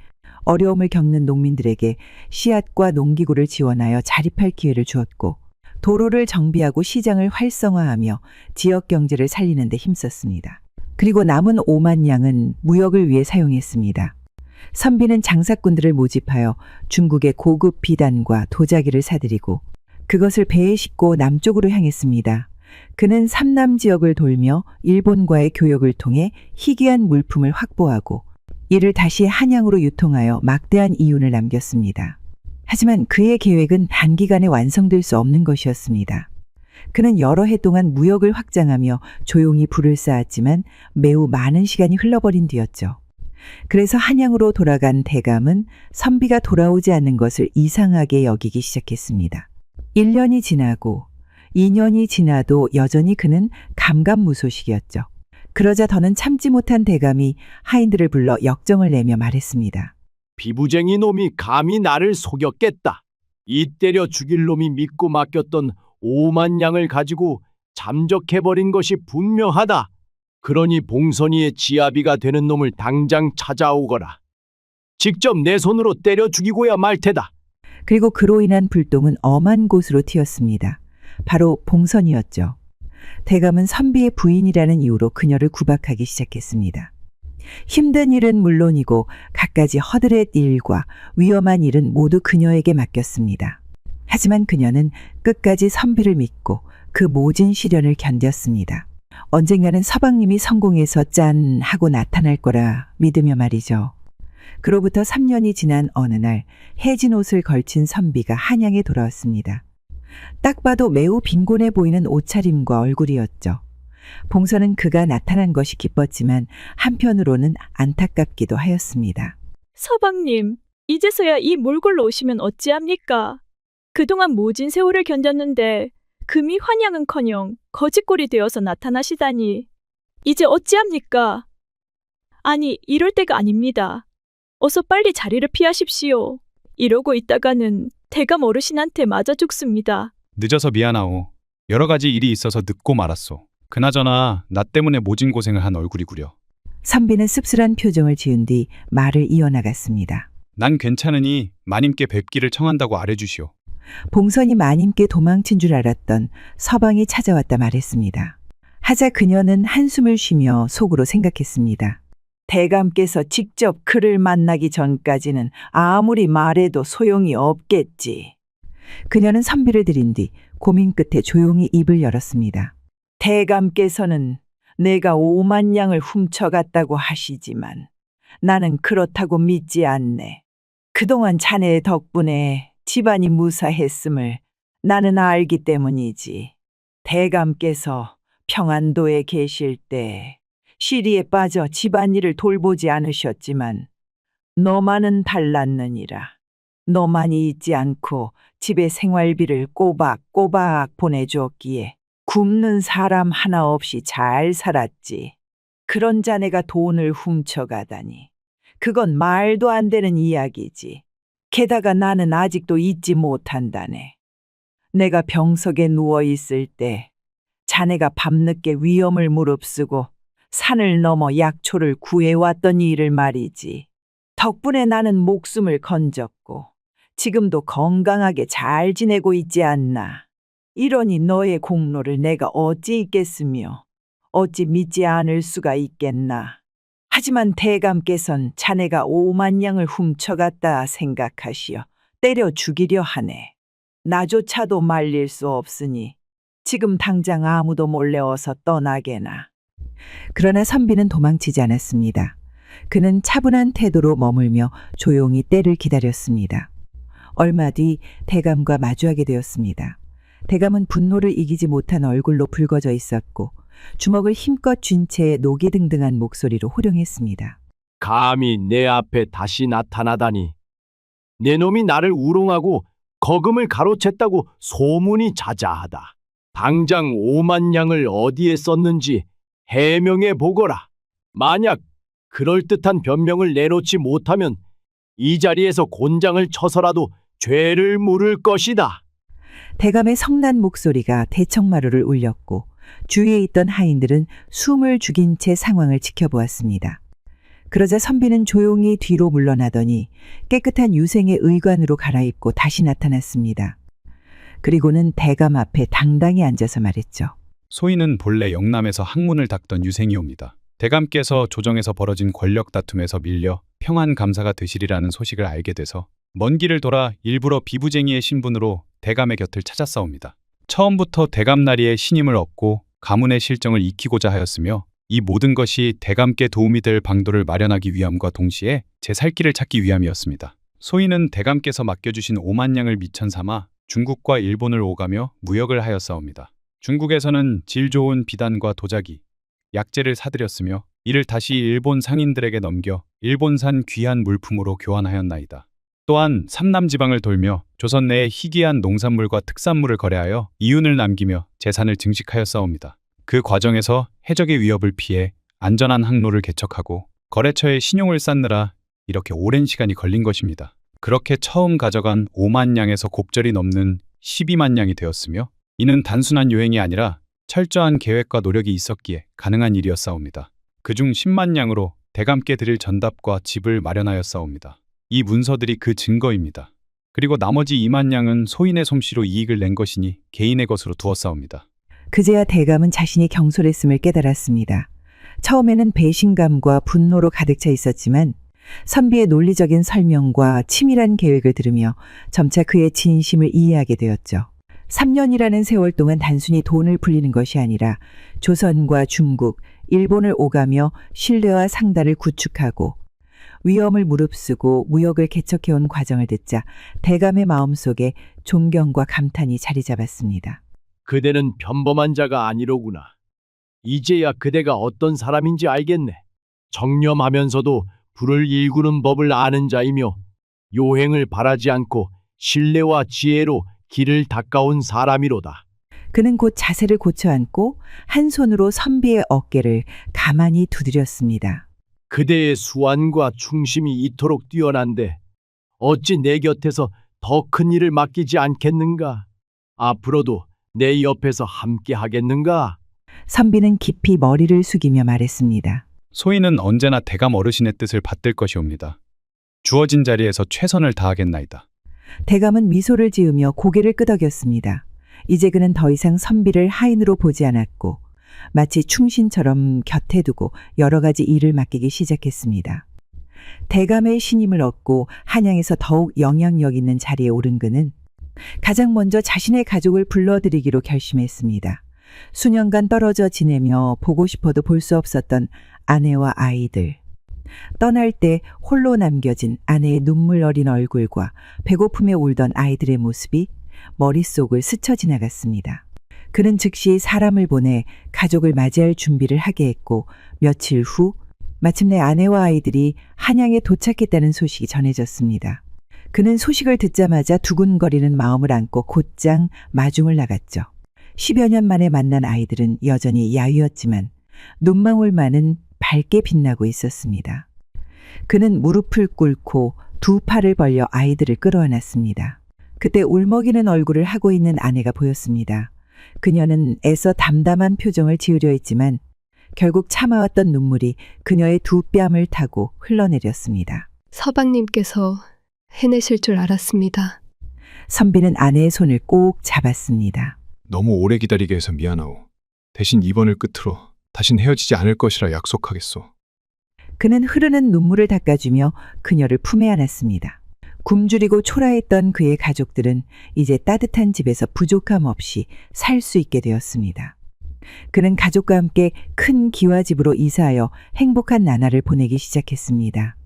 어려움을 겪는 농민들에게 씨앗과 농기구를 지원하여 자립할 기회를 주었고 도로를 정비하고 시장을 활성화하며 지역 경제를 살리는 데 힘썼습니다. 그리고 남은 5만 냥은 무역을 위해 사용했습니다. 선비는 장사꾼들을 모집하여 중국의 고급 비단과 도자기를 사들이고 그것을 배에 싣고 남쪽으로 향했습니다. 그는 삼남 지역을 돌며 일본과의 교역을 통해 희귀한 물품을 확보하고 이를 다시 한양으로 유통하여 막대한 이윤을 남겼습니다. 하지만 그의 계획은 단기간에 완성될 수 없는 것이었습니다. 그는 여러 해 동안 무역을 확장하며 조용히 부를 쌓았지만 매우 많은 시간이 흘러버린 뒤였죠. 그래서 한양으로 돌아간 대감은 선비가 돌아오지 않는 것을 이상하게 여기기 시작했습니다. 1년이 지나고 2년이 지나도 여전히 그는 감감무소식이었죠. 그러자 더는 참지 못한 대감이 하인들을 불러 역정을 내며 말했습니다. 비부쟁이 놈이 감히 나를 속였겠다. 이 때려 죽일 놈이 믿고 맡겼던 5만 양을 가지고 잠적해버린 것이 분명하다. 그러니 봉선이의 지아비가 되는 놈을 당장 찾아오거라. 직접 내 손으로 때려 죽이고야 말 테다. 그리고 그로 인한 불똥은 엄한 곳으로 튀었습니다. 바로 봉선이었죠. 대감은 선비의 부인이라는 이유로 그녀를 구박하기 시작했습니다. 힘든 일은 물론이고 갖가지 허드렛 일과 위험한 일은 모두 그녀에게 맡겼습니다. 하지만 그녀는 끝까지 선비를 믿고 그 모진 시련을 견뎠습니다. 언젠가는 서방님이 성공해서 짠 하고 나타날 거라 믿으며 말이죠. 그로부터 3년이 지난 어느 날 해진 옷을 걸친 선비가 한양에 돌아왔습니다. 딱 봐도 매우 빈곤해 보이는 옷차림과 얼굴이었죠. 봉선은 그가 나타난 것이 기뻤지만 한편으로는 안타깝기도 하였습니다. 서방님, 이제서야 이 몰골로 오시면 어찌합니까? 그동안 모진 세월을 견뎠는데 금이 환양은커녕 거짓골이 되어서 나타나시다니 이제 어찌합니까? 아니, 이럴 때가 아닙니다. 어서 빨리 자리를 피하십시오. 이러고 있다가는 대감 어르신한테 맞아 죽습니다. 늦어서 미안하오. 여러 가지 일이 있어서 늦고 말았소. 그나저나 나 때문에 모진 고생을 한 얼굴이구려. 선비는 씁쓸한 표정을 지은 뒤 말을 이어나갔습니다. 난 괜찮으니 마님께 뵙기를 청한다고 아뢰주시오. 봉선이 마님께 도망친 줄 알았던 서방이 찾아왔다 말했습니다. 하자 그녀는 한숨을 쉬며 속으로 생각했습니다. 대감께서 직접 그를 만나기 전까지는 아무리 말해도 소용이 없겠지. 그녀는 선비를 들인 뒤 고민 끝에 조용히 입을 열었습니다. 대감께서는 내가 5만 양을 훔쳐갔다고 하시지만 나는 그렇다고 믿지 않네. 그동안 자네의 덕분에 집안이 무사했음을 나는 알기 때문이지. 대감께서 평안도에 계실 때 시리에 빠져 집안일을 돌보지 않으셨지만 너만은 달랐느니라. 너만이 있지 않고 집에 생활비를 꼬박꼬박 보내주었기에 굶는 사람 하나 없이 잘 살았지. 그런 자네가 돈을 훔쳐가다니. 그건 말도 안 되는 이야기지. 게다가 나는 아직도 잊지 못한다네. 내가 병석에 누워있을 때 자네가 밤늦게 위험을 무릅쓰고 산을 넘어 약초를 구해왔던 일을 말이지. 덕분에 나는 목숨을 건졌고 지금도 건강하게 잘 지내고 있지 않나. 이러니 너의 공로를 내가 어찌 잊겠으며 어찌 믿지 않을 수가 있겠나. 하지만 대감께선 자네가 5만 양을 훔쳐갔다 생각하시어 때려 죽이려 하네. 나조차도 말릴 수 없으니 지금 당장 아무도 몰래 어서 떠나게나. 그러나 선비는 도망치지 않았습니다. 그는 차분한 태도로 머물며 조용히 때를 기다렸습니다. 얼마 뒤 대감과 마주하게 되었습니다. 대감은 분노를 이기지 못한 얼굴로 붉어져 있었고 주먹을 힘껏 쥔 채 노기등등한 목소리로 호령했습니다. 감히 내 앞에 다시 나타나다니. 내 놈이 나를 우롱하고 거금을 가로챘다고 소문이 자자하다. 당장 5만 양을 어디에 썼는지 해명해 보거라. 만약 그럴듯한 변명을 내놓지 못하면 이 자리에서 곤장을 쳐서라도 죄를 물을 것이다. 대감의 성난 목소리가 대청마루를 울렸고 주위에 있던 하인들은 숨을 죽인 채 상황을 지켜보았습니다. 그러자 선비는 조용히 뒤로 물러나더니 깨끗한 유생의 의관으로 갈아입고 다시 나타났습니다. 그리고는 대감 앞에 당당히 앉아서 말했죠. 소인은 본래 영남에서 학문을 닦던 유생이옵니다. 대감께서 조정에서 벌어진 권력 다툼에서 밀려 평안 감사가 되시리라는 소식을 알게 돼서 먼 길을 돌아 일부러 비부쟁이의 신분으로 대감의 곁을 찾았사옵니다. 처음부터 대감나리의 신임을 얻고 가문의 실정을 익히고자 하였으며 이 모든 것이 대감께 도움이 될 방도를 마련하기 위함과 동시에 제 살 길을 찾기 위함이었습니다. 소인은 대감께서 맡겨주신 5만 양을 미천 삼아 중국과 일본을 오가며 무역을 하였사옵니다. 중국에서는 질 좋은 비단과 도자기, 약재를 사들였으며 이를 다시 일본 상인들에게 넘겨 일본산 귀한 물품으로 교환하였나이다. 또한 삼남 지방을 돌며 조선 내의 희귀한 농산물과 특산물을 거래하여 이윤을 남기며 재산을 증식하였사옵니다. 그 과정에서 해적의 위협을 피해 안전한 항로를 개척하고 거래처에 신용을 쌓느라 이렇게 오랜 시간이 걸린 것입니다. 그렇게 처음 가져간 5만 냥에서 곱절이 넘는 12만 냥이 되었으며 이는 단순한 요행이 아니라 철저한 계획과 노력이 있었기에 가능한 일이었사옵니다. 그중 10만 냥으로 대감께 드릴 전답과 집을 마련하였사옵니다. 이 문서들이 그 증거입니다. 그리고 나머지 2만 냥은 소인의 솜씨로 이익을 낸 것이니 개인의 것으로 두었사옵니다. 그제야 대감은 자신이 경솔했음을 깨달았습니다. 처음에는 배신감과 분노로 가득 차 있었지만 선비의 논리적인 설명과 치밀한 계획을 들으며 점차 그의 진심을 이해하게 되었죠. 3년이라는 세월 동안 단순히 돈을 불리는 것이 아니라 조선과 중국, 일본을 오가며 신뢰와 상달을 구축하고 위험을 무릅쓰고 무역을 개척해온 과정을 듣자 대감의 마음속에 존경과 감탄이 자리 잡았습니다. 그대는 평범한 자가 아니로구나. 이제야 그대가 어떤 사람인지 알겠네. 정렴하면서도 불을 일구는 법을 아는 자이며 요행을 바라지 않고 신뢰와 지혜로 길을 닦아온 사람이로다. 그는 곧 자세를 고쳐 앉고 한 손으로 선비의 어깨를 가만히 두드렸습니다. 그대의 수완과 충심이 이토록 뛰어난데 어찌 내 곁에서 더 큰 일을 맡기지 않겠는가? 앞으로도 내 옆에서 함께 하겠는가? 선비는 깊이 머리를 숙이며 말했습니다. 소인은 언제나 대감 어르신의 뜻을 받들 것이옵니다. 주어진 자리에서 최선을 다하겠나이다. 대감은 미소를 지으며 고개를 끄덕였습니다. 이제 그는 더 이상 선비를 하인으로 보지 않았고 마치 충신처럼 곁에 두고 여러 가지 일을 맡기기 시작했습니다. 대감의 신임을 얻고 한양에서 더욱 영향력 있는 자리에 오른 그는 가장 먼저 자신의 가족을 불러들이기로 결심했습니다. 수년간 떨어져 지내며 보고 싶어도 볼 수 없었던 아내와 아이들. 떠날 때 홀로 남겨진 아내의 눈물 어린 얼굴과 배고픔에 울던 아이들의 모습이 머릿속을 스쳐 지나갔습니다. 그는 즉시 사람을 보내 가족을 맞이할 준비를 하게 했고 며칠 후 마침내 아내와 아이들이 한양에 도착했다는 소식이 전해졌습니다. 그는 소식을 듣자마자 두근거리는 마음을 안고 곧장 마중을 나갔죠. 10여 년 만에 만난 아이들은 여전히 야위었지만 눈망울만은 밝게 빛나고 있었습니다. 그는 무릎을 꿇고 두 팔을 벌려 아이들을 끌어안았습니다. 그때 울먹이는 얼굴을 하고 있는 아내가 보였습니다. 그녀는 애써 담담한 표정을 지으려 했지만 결국 참아왔던 눈물이 그녀의 두 뺨을 타고 흘러내렸습니다. 서방님께서 해내실 줄 알았습니다. 선비는 아내의 손을 꼭 잡았습니다. 너무 오래 기다리게 해서 미안하오. 대신 이번을 끝으로 다신 헤어지지 않을 것이라 약속하겠소. 그는 흐르는 눈물을 닦아주며 그녀를 품에 안았습니다. 굶주리고 초라했던 그의 가족들은 이제 따뜻한 집에서 부족함 없이 살 수 있게 되었습니다. 그는 가족과 함께 큰 기와집으로 이사하여 행복한 나날을 보내기 시작했습니다.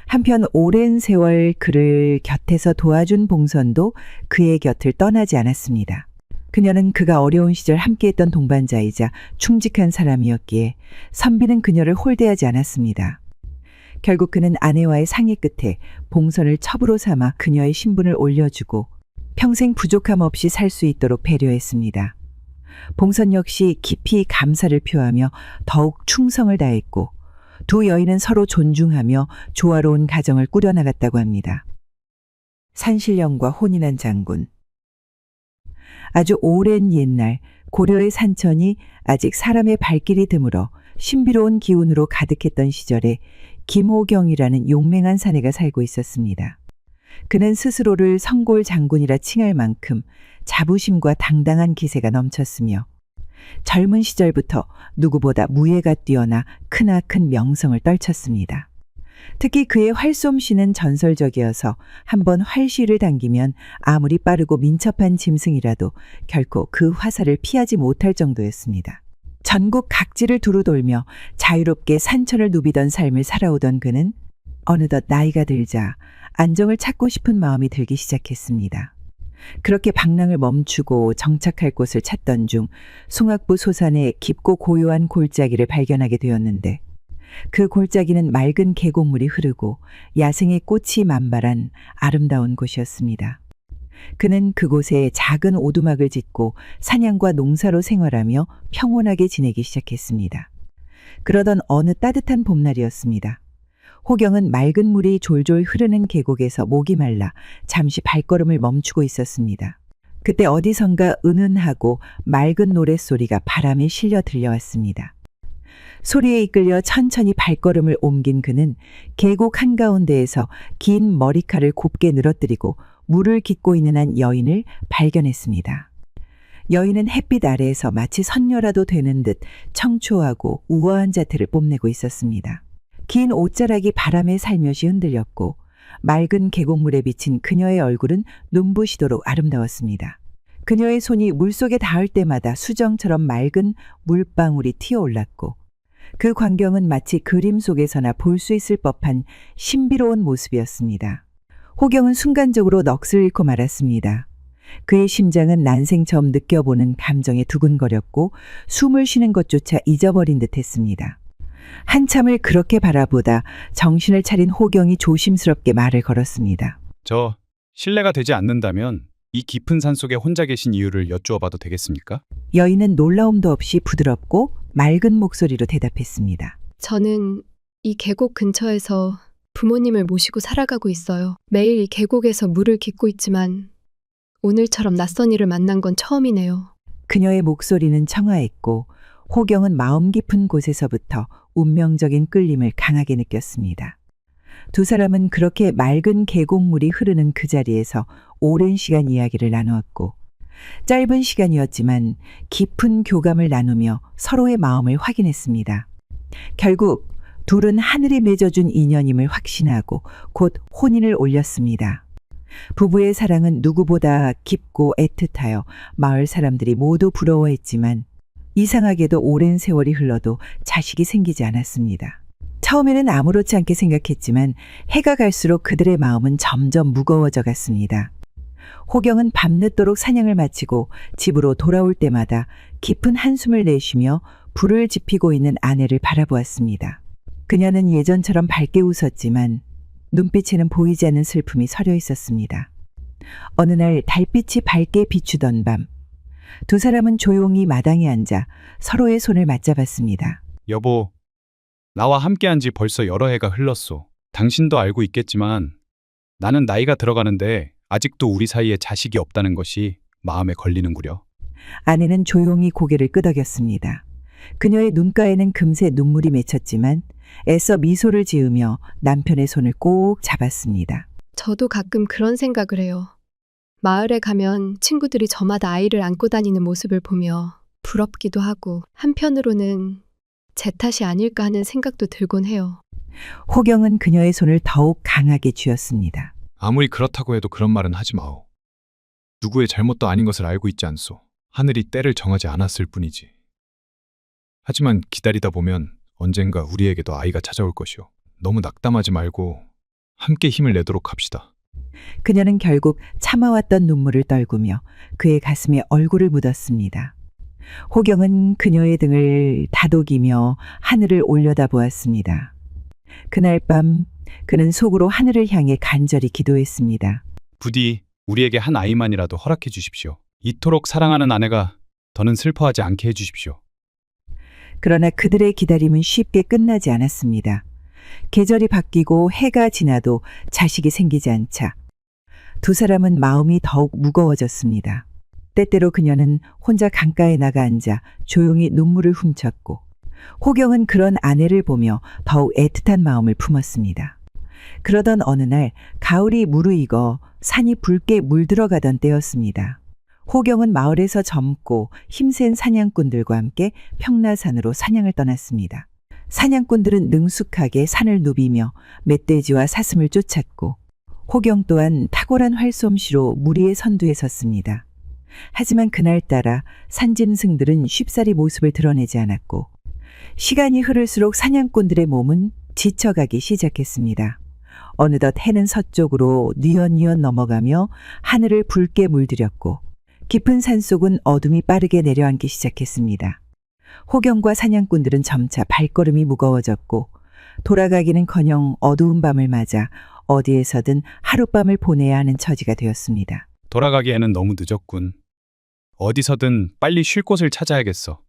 한편 오랜 세월 그를 곁에서 도와준 봉선도 그의 곁을 떠나지 않았습니다. 그녀는 그가 어려운 시절 함께했던 동반자이자 충직한 사람이었기에 선비는 그녀를 홀대하지 않았습니다. 결국 그는 아내와의 상의 끝에 봉선을 첩으로 삼아 그녀의 신분을 올려주고 평생 부족함 없이 살 수 있도록 배려했습니다. 봉선 역시 깊이 감사를 표하며 더욱 충성을 다했고 두 여인은 서로 존중하며 조화로운 가정을 꾸려나갔다고 합니다. 산신령과 혼인한 장군. 아주 오랜 옛날 고려의 산천이 아직 사람의 발길이 드물어 신비로운 기운으로 가득했던 시절에 김호경이라는 용맹한 사내가 살고 있었습니다. 그는 스스로를 성골 장군이라 칭할 만큼 자부심과 당당한 기세가 넘쳤으며 젊은 시절부터 누구보다 무예가 뛰어나 크나큰 명성을 떨쳤습니다. 특히 그의 활솜씨는 전설적이어서 한번 활시를 당기면 아무리 빠르고 민첩한 짐승이라도 결코 그 화살을 피하지 못할 정도였습니다. 전국 각지를 두루 돌며 자유롭게 산천을 누비던 삶을 살아오던 그는 어느덧 나이가 들자 안정을 찾고 싶은 마음이 들기 시작했습니다. 그렇게 방랑을 멈추고 정착할 곳을 찾던 중 송악부 소산의 깊고 고요한 골짜기를 발견하게 되었는데 그 골짜기는 맑은 계곡물이 흐르고 야생의 꽃이 만발한 아름다운 곳이었습니다. 그는 그곳에 작은 오두막을 짓고 사냥과 농사로 생활하며 평온하게 지내기 시작했습니다. 그러던 어느 따뜻한 봄날이었습니다. 호경은 맑은 물이 졸졸 흐르는 계곡에서 목이 말라 잠시 발걸음을 멈추고 있었습니다. 그때 어디선가 은은하고 맑은 노랫소리가 바람에 실려 들려왔습니다. 소리에 이끌려 천천히 발걸음을 옮긴 그는 계곡 한가운데에서 긴 머리칼을 곱게 늘어뜨리고 물을 깃고 있는 한 여인을 발견했습니다. 여인은 햇빛 아래에서 마치 선녀라도 되는 듯 청초하고 우아한 자태를 뽐내고 있었습니다. 긴 옷자락이 바람에 살며시 흔들렸고 맑은 계곡물에 비친 그녀의 얼굴은 눈부시도록 아름다웠습니다. 그녀의 손이 물속에 닿을 때마다 수정처럼 맑은 물방울이 튀어올랐고 그 광경은 마치 그림 속에서나 볼 수 있을 법한 신비로운 모습이었습니다. 호경은 순간적으로 넋을 잃고 말았습니다. 그의 심장은 난생 처음 느껴보는 감정에 두근거렸고 숨을 쉬는 것조차 잊어버린 듯했습니다. 한참을 그렇게 바라보다 정신을 차린 호경이 조심스럽게 말을 걸었습니다. 저 실례가 되지 않는다면 이 깊은 산 속에 혼자 계신 이유를 여쭈어 봐도 되겠습니까? 여인은 놀라움도 없이 부드럽고 맑은 목소리로 대답했습니다. 저는 이 계곡 근처에서 부모님을 모시고 살아가고 있어요. 매일 이 계곡에서 물을 깃고 있지만 오늘처럼 낯선 이를 만난 건 처음이네요. 그녀의 목소리는 청아했고 호경은 마음 깊은 곳에서부터 운명적인 끌림을 강하게 느꼈습니다. 두 사람은 그렇게 맑은 계곡물이 흐르는 그 자리에서 오랜 시간 이야기를 나누었고 짧은 시간이었지만 깊은 교감을 나누며 서로의 마음을 확인했습니다. 결국 둘은 하늘이 맺어준 인연임을 확신하고 곧 혼인을 올렸습니다. 부부의 사랑은 누구보다 깊고 애틋하여 마을 사람들이 모두 부러워했지만 이상하게도 오랜 세월이 흘러도 자식이 생기지 않았습니다. 처음에는 아무렇지 않게 생각했지만 해가 갈수록 그들의 마음은 점점 무거워져 갔습니다. 호경은 밤늦도록 사냥을 마치고 집으로 돌아올 때마다 깊은 한숨을 내쉬며 불을 지피고 있는 아내를 바라보았습니다. 그녀는 예전처럼 밝게 웃었지만 눈빛에는 보이지 않는 슬픔이 서려 있었습니다. 어느 날 달빛이 밝게 비추던 밤, 두 사람은 조용히 마당에 앉아 서로의 손을 맞잡았습니다. 여보, 나와 함께한 지 벌써 여러 해가 흘렀소. 당신도 알고 있겠지만 나는 나이가 들어가는데 아직도 우리 사이에 자식이 없다는 것이 마음에 걸리는구려. 아내는 조용히 고개를 끄덕였습니다. 그녀의 눈가에는 금세 눈물이 맺혔지만 애써 미소를 지으며 남편의 손을 꼭 잡았습니다. 저도 가끔 그런 생각을 해요. 마을에 가면 친구들이 저마다 아이를 안고 다니는 모습을 보며 부럽기도 하고 한편으로는 제 탓이 아닐까 하는 생각도 들곤 해요. 호경은 그녀의 손을 더욱 강하게 쥐었습니다. 아무리 그렇다고 해도 그런 말은 하지 마오. 누구의 잘못도 아닌 것을 알고 있지 않소. 하늘이 때를 정하지 않았을 뿐이지. 하지만 기다리다 보면 언젠가 우리에게도 아이가 찾아올 것이오. 너무 낙담하지 말고 함께 힘을 내도록 합시다. 그녀는 결국 참아왔던 눈물을 떨구며 그의 가슴에 얼굴을 묻었습니다. 호경은 그녀의 등을 다독이며 하늘을 올려다보았습니다. 그날 밤 그는 속으로 하늘을 향해 간절히 기도했습니다. 부디 우리에게 한 아이만이라도 허락해 주십시오. 이토록 사랑하는 아내가 더는 슬퍼하지 않게 해 주십시오. 그러나 그들의 기다림은 쉽게 끝나지 않았습니다. 계절이 바뀌고 해가 지나도 자식이 생기지 않자 두 사람은 마음이 더욱 무거워졌습니다. 때때로 그녀는 혼자 강가에 나가 앉아 조용히 눈물을 훔쳤고 호경은 그런 아내를 보며 더욱 애틋한 마음을 품었습니다. 그러던 어느 날 가을이 무르익어 산이 붉게 물들어가던 때였습니다. 호경은 마을에서 젊고 힘센 사냥꾼들과 함께 평나산으로 사냥을 떠났습니다. 사냥꾼들은 능숙하게 산을 누비며 멧돼지와 사슴을 쫓았고 호경 또한 탁월한 활솜씨로 무리의 선두에 섰습니다. 하지만 그날따라 산짐승들은 쉽사리 모습을 드러내지 않았고 시간이 흐를수록 사냥꾼들의 몸은 지쳐가기 시작했습니다. 어느덧 해는 서쪽으로 뉘엿뉘엿 넘어가며 하늘을 붉게 물들였고 깊은 산속은 어둠이 빠르게 내려앉기 시작했습니다. 호경과 사냥꾼들은 점차 발걸음이 무거워졌고 돌아가기는커녕 어두운 밤을 맞아 어디에서든 하룻밤을 보내야 하는 처지가 되었습니다. 돌아가기에는 너무 늦었군. 어디서든 빨리 쉴 곳을 찾아야겠어.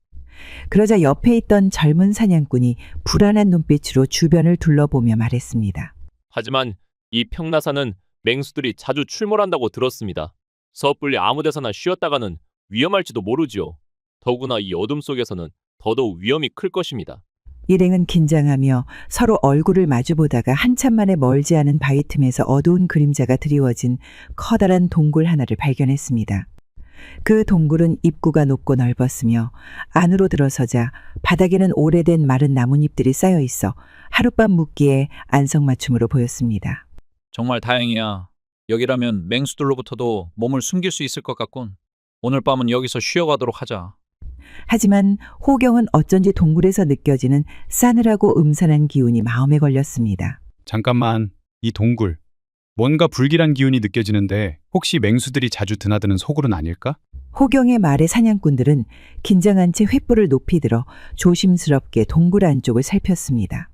그러자 옆에 있던 젊은 사냥꾼이 불안한 눈빛으로 주변을 둘러보며 말했습니다. 하지만 이 평나사는 맹수들이 자주 출몰한다고 들었습니다. 섣불리 아무 데서나 쉬었다가는 위험할지도 모르지요. 더구나 이 어둠 속에서는 더더욱 위험이 클 것입니다. 일행은 긴장하며 서로 얼굴을 마주보다가 한참 만에 멀지 않은 바위 틈에서 어두운 그림자가 드리워진 커다란 동굴 하나를 발견했습니다. 그 동굴은 입구가 높고 넓었으며 안으로 들어서자 바닥에는 오래된 마른 나뭇잎들이 쌓여 있어 하룻밤 묵기에 안성맞춤으로 보였습니다. 정말 다행이야. 여기라면 맹수들로부터도 몸을 숨길 수 있을 것 같군. 오늘 밤은 여기서 쉬어가도록 하자. 하지만 호경은 어쩐지 동굴에서 느껴지는 싸늘하고 음산한 기운이 마음에 걸렸습니다. 잠깐만, 이 동굴. 뭔가 불길한 기운이 느껴지는데 혹시 맹수들이 자주 드나드는 소굴은 아닐까? 호경의 말에 사냥꾼들은 긴장한 채 횃불을 높이 들어 조심스럽게 동굴 안쪽을 살폈습니다.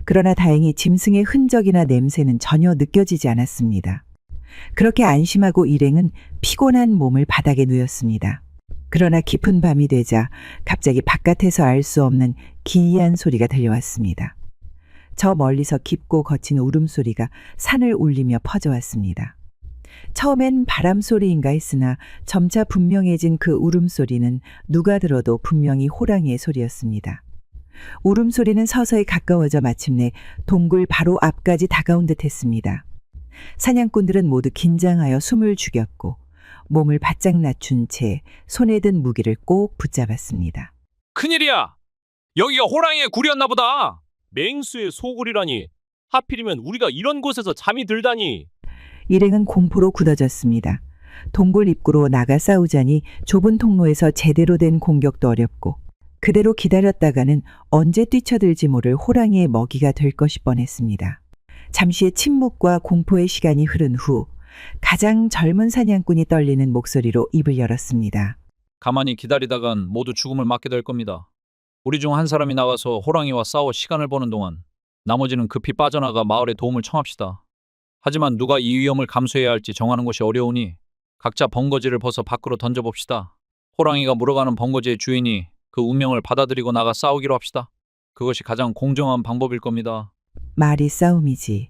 그러나 다행히 짐승의 흔적이나 냄새는 전혀 느껴지지 않았습니다. 그렇게 안심하고 일행은 피곤한 몸을 바닥에 누웠습니다. 그러나 깊은 밤이 되자 갑자기 바깥에서 알 수 없는 기이한 소리가 들려왔습니다. 저 멀리서 깊고 거친 울음소리가 산을 울리며 퍼져왔습니다. 처음엔 바람소리인가 했으나 점차 분명해진 그 울음소리는 누가 들어도 분명히 호랑이의 소리였습니다. 울음소리는 서서히 가까워져 마침내 동굴 바로 앞까지 다가온 듯 했습니다. 사냥꾼들은 모두 긴장하여 숨을 죽였고 몸을 바짝 낮춘 채 손에 든 무기를 꼭 붙잡았습니다. 큰일이야. 여기가 호랑이의 굴이었나 보다. 맹수의 소굴이라니. 하필이면 우리가 이런 곳에서 잠이 들다니. 일행은 공포로 굳어졌습니다. 동굴 입구로 나가 싸우자니 좁은 통로에서 제대로 된 공격도 어렵고 그대로 기다렸다가는 언제 뛰쳐들지 모를 호랑이의 먹이가 될 것이 뻔했습니다. 잠시의 침묵과 공포의 시간이 흐른 후 가장 젊은 사냥꾼이 떨리는 목소리로 입을 열었습니다. 가만히 기다리다간 모두 죽음을 맞게 될 겁니다. 우리 중 한 사람이 나가서 호랑이와 싸워 시간을 버는 동안 나머지는 급히 빠져나가 마을에 도움을 청합시다. 하지만 누가 이 위험을 감수해야 할지 정하는 것이 어려우니 각자 번거지를 벗어 밖으로 던져봅시다. 호랑이가 물어가는 번거지의 주인이 그 운명을 받아들이고 나가 싸우기로 합시다. 그것이 가장 공정한 방법일 겁니다. 말이 싸움이지.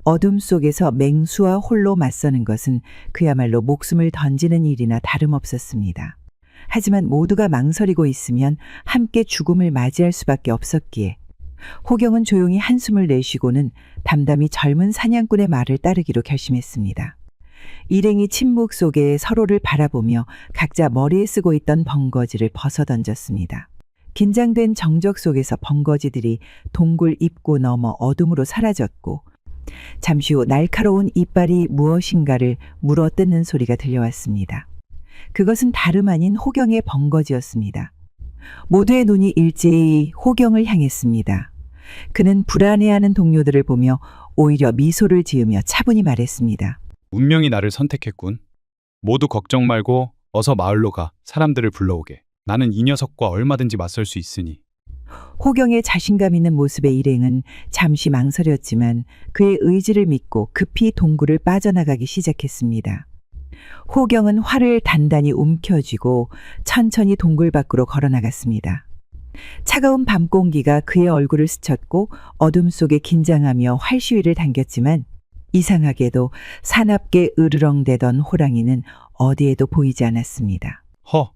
어둠 속에서 맹수와 홀로 맞서는 것은 그야말로 목숨을 던지는 일이나 다름없었습니다. 하지만 모두가 망설이고 있으면 함께 죽음을 맞이할 수밖에 없었기에 호경은 조용히 한숨을 내쉬고는 담담히 젊은 사냥꾼의 말을 따르기로 결심했습니다. 일행이 침묵 속에 서로를 바라보며 각자 머리에 쓰고 있던 번거지를 벗어던졌습니다. 긴장된 정적 속에서 번거지들이 동굴 입구 너머 어둠으로 사라졌고 잠시 후 날카로운 이빨이 무엇인가를 물어뜯는 소리가 들려왔습니다. 그것은 다름 아닌 호경의 번거지였습니다. 모두의 눈이 일제히 호경을 향했습니다. 그는 불안해하는 동료들을 보며 오히려 미소를 지으며 차분히 말했습니다. 운명이 나를 선택했군. 모두 걱정 말고 어서 마을로 가 사람들을 불러오게. 나는 이 녀석과 얼마든지 맞설 수 있으니. 호경의 자신감 있는 모습에 일행은 잠시 망설였지만 그의 의지를 믿고 급히 동굴을 빠져나가기 시작했습니다. 호경은 활을 단단히 움켜쥐고 천천히 동굴 밖으로 걸어나갔습니다. 차가운 밤 공기가 그의 얼굴을 스쳤고 어둠 속에 긴장하며 활시위를 당겼지만 이상하게도 사납게 으르렁대던 호랑이는 어디에도 보이지 않았습니다. 허,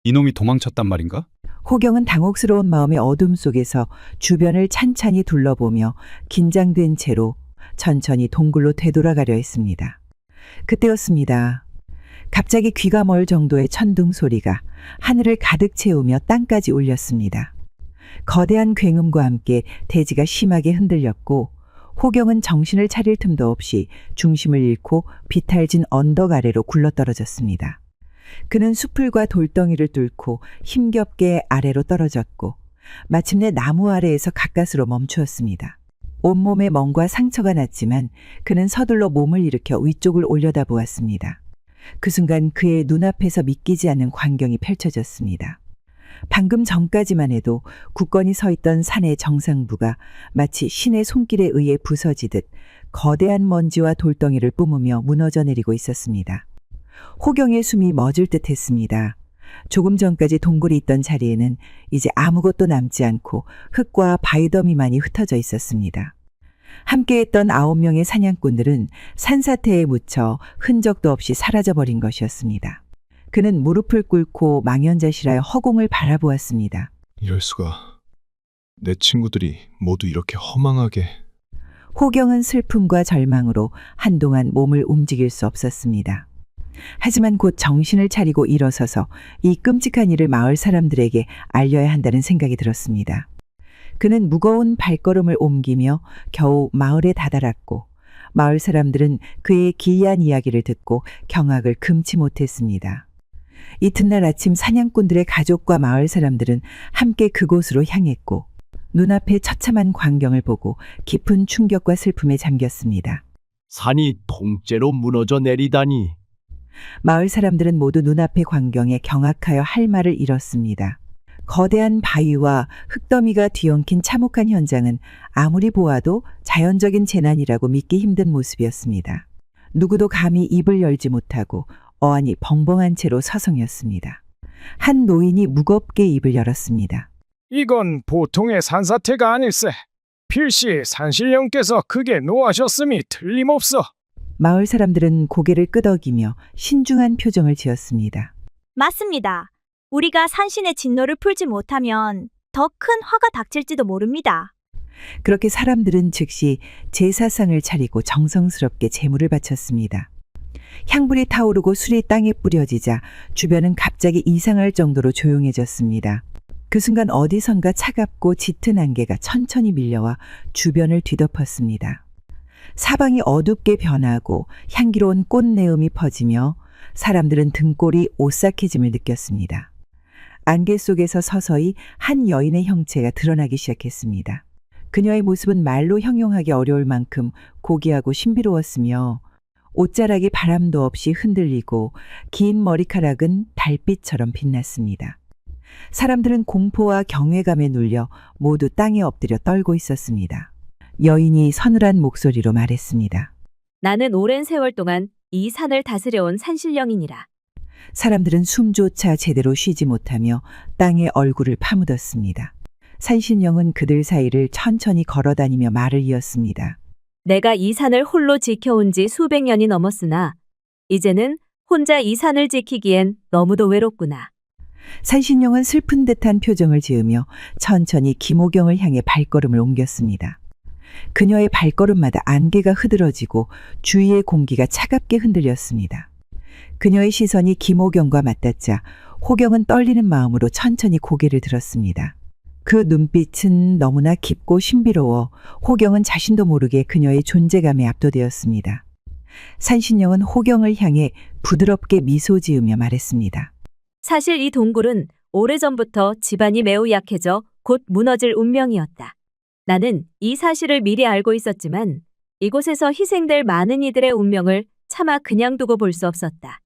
이놈이 도망쳤단 말인가? 호경은 당혹스러운 마음의 어둠 속에서 주변을 찬찬히 둘러보며 긴장된 채로 천천히 동굴로 되돌아가려 했습니다. 그때였습니다. 갑자기 귀가 멀 정도의 천둥 소리가 하늘을 가득 채우며 땅까지 울렸습니다. 거대한 굉음과 함께 대지가 심하게 흔들렸고 호경은 정신을 차릴 틈도 없이 중심을 잃고 비탈진 언덕 아래로 굴러떨어졌습니다. 그는 수풀과 돌덩이를 뚫고 힘겹게 아래로 떨어졌고 마침내 나무 아래에서 가까스로 멈추었습니다. 온몸에 멍과 상처가 났지만 그는 서둘러 몸을 일으켜 위쪽을 올려다보았습니다. 그 순간 그의 눈앞에서 믿기지 않는 광경이 펼쳐졌습니다. 방금 전까지만 해도 굳건히 서 있던 산의 정상부가 마치 신의 손길에 의해 부서지듯 거대한 먼지와 돌덩이를 뿜으며 무너져 내리고 있었습니다. 호경의 숨이 멎을 듯 했습니다. 조금 전까지 동굴이 있던 자리에는 이제 아무것도 남지 않고 흙과 바위더미만이 흩어져 있었습니다. 함께했던 9명의 사냥꾼들은 산사태에 묻혀 흔적도 없이 사라져버린 것이었습니다. 그는 무릎을 꿇고 망연자실하여 허공을 바라보았습니다. 이럴 수가. 내 친구들이 모두 이렇게 허망하게. 호경은 슬픔과 절망으로 한동안 몸을 움직일 수 없었습니다. 하지만 곧 정신을 차리고 일어서서 이 끔찍한 일을 마을 사람들에게 알려야 한다는 생각이 들었습니다. 그는 무거운 발걸음을 옮기며 겨우 마을에 다다랐고 마을 사람들은 그의 기이한 이야기를 듣고 경악을 금치 못했습니다. 이튿날 아침 사냥꾼들의 가족과 마을 사람들은 함께 그곳으로 향했고 눈앞의 처참한 광경을 보고 깊은 충격과 슬픔에 잠겼습니다. 산이 통째로 무너져 내리다니. 마을 사람들은 모두 눈앞의 광경에 경악하여 할 말을 잃었습니다. 거대한 바위와 흙더미가 뒤엉킨 참혹한 현장은 아무리 보아도 자연적인 재난이라고 믿기 힘든 모습이었습니다. 누구도 감히 입을 열지 못하고 어안이 벙벙한 채로 서성였습니다. 한 노인이 무겁게 입을 열었습니다. 이건 보통의 산사태가 아닐세. 필시 산신령께서 크게 노하셨음이 틀림없어. 마을 사람들은 고개를 끄덕이며 신중한 표정을 지었습니다. 맞습니다. 우리가 산신의 진노를 풀지 못하면 더 큰 화가 닥칠지도 모릅니다. 그렇게 사람들은 즉시 제사상을 차리고 정성스럽게 제물을 바쳤습니다. 향불이 타오르고 술이 땅에 뿌려지자 주변은 갑자기 이상할 정도로 조용해졌습니다. 그 순간 어디선가 차갑고 짙은 안개가 천천히 밀려와 주변을 뒤덮었습니다. 사방이 어둡게 변하고 향기로운 꽃내음이 퍼지며 사람들은 등골이 오싹해짐을 느꼈습니다. 안개 속에서 서서히 한 여인의 형체가 드러나기 시작했습니다. 그녀의 모습은 말로 형용하기 어려울 만큼 고귀하고 신비로웠으며 옷자락이 바람도 없이 흔들리고 긴 머리카락은 달빛처럼 빛났습니다. 사람들은 공포와 경외감에 눌려 모두 땅에 엎드려 떨고 있었습니다. 여인이 서늘한 목소리로 말했습니다. 나는 오랜 세월 동안 이 산을 다스려온 산신령이니라. 사람들은 숨조차 제대로 쉬지 못하며 땅에 얼굴을 파묻었습니다. 산신령은 그들 사이를 천천히 걸어다니며 말을 이었습니다. 내가 이 산을 홀로 지켜온 지 수백 년이 넘었으나 이제는 혼자 이 산을 지키기엔 너무도 외롭구나. 산신령은 슬픈 듯한 표정을 지으며 천천히 김호경을 향해 발걸음을 옮겼습니다. 그녀의 발걸음마다 안개가 흐드러지고 주위의 공기가 차갑게 흔들렸습니다. 그녀의 시선이 김호경과 맞닿자 호경은 떨리는 마음으로 천천히 고개를 들었습니다. 그 눈빛은 너무나 깊고 신비로워 호경은 자신도 모르게 그녀의 존재감에 압도되었습니다. 산신령은 호경을 향해 부드럽게 미소 지으며 말했습니다. 사실 이 동굴은 오래전부터 지반이 매우 약해져 곧 무너질 운명이었다. 나는 이 사실을 미리 알고 있었지만 이곳에서 희생될 많은 이들의 운명을 차마 그냥 두고 볼 수 없었다.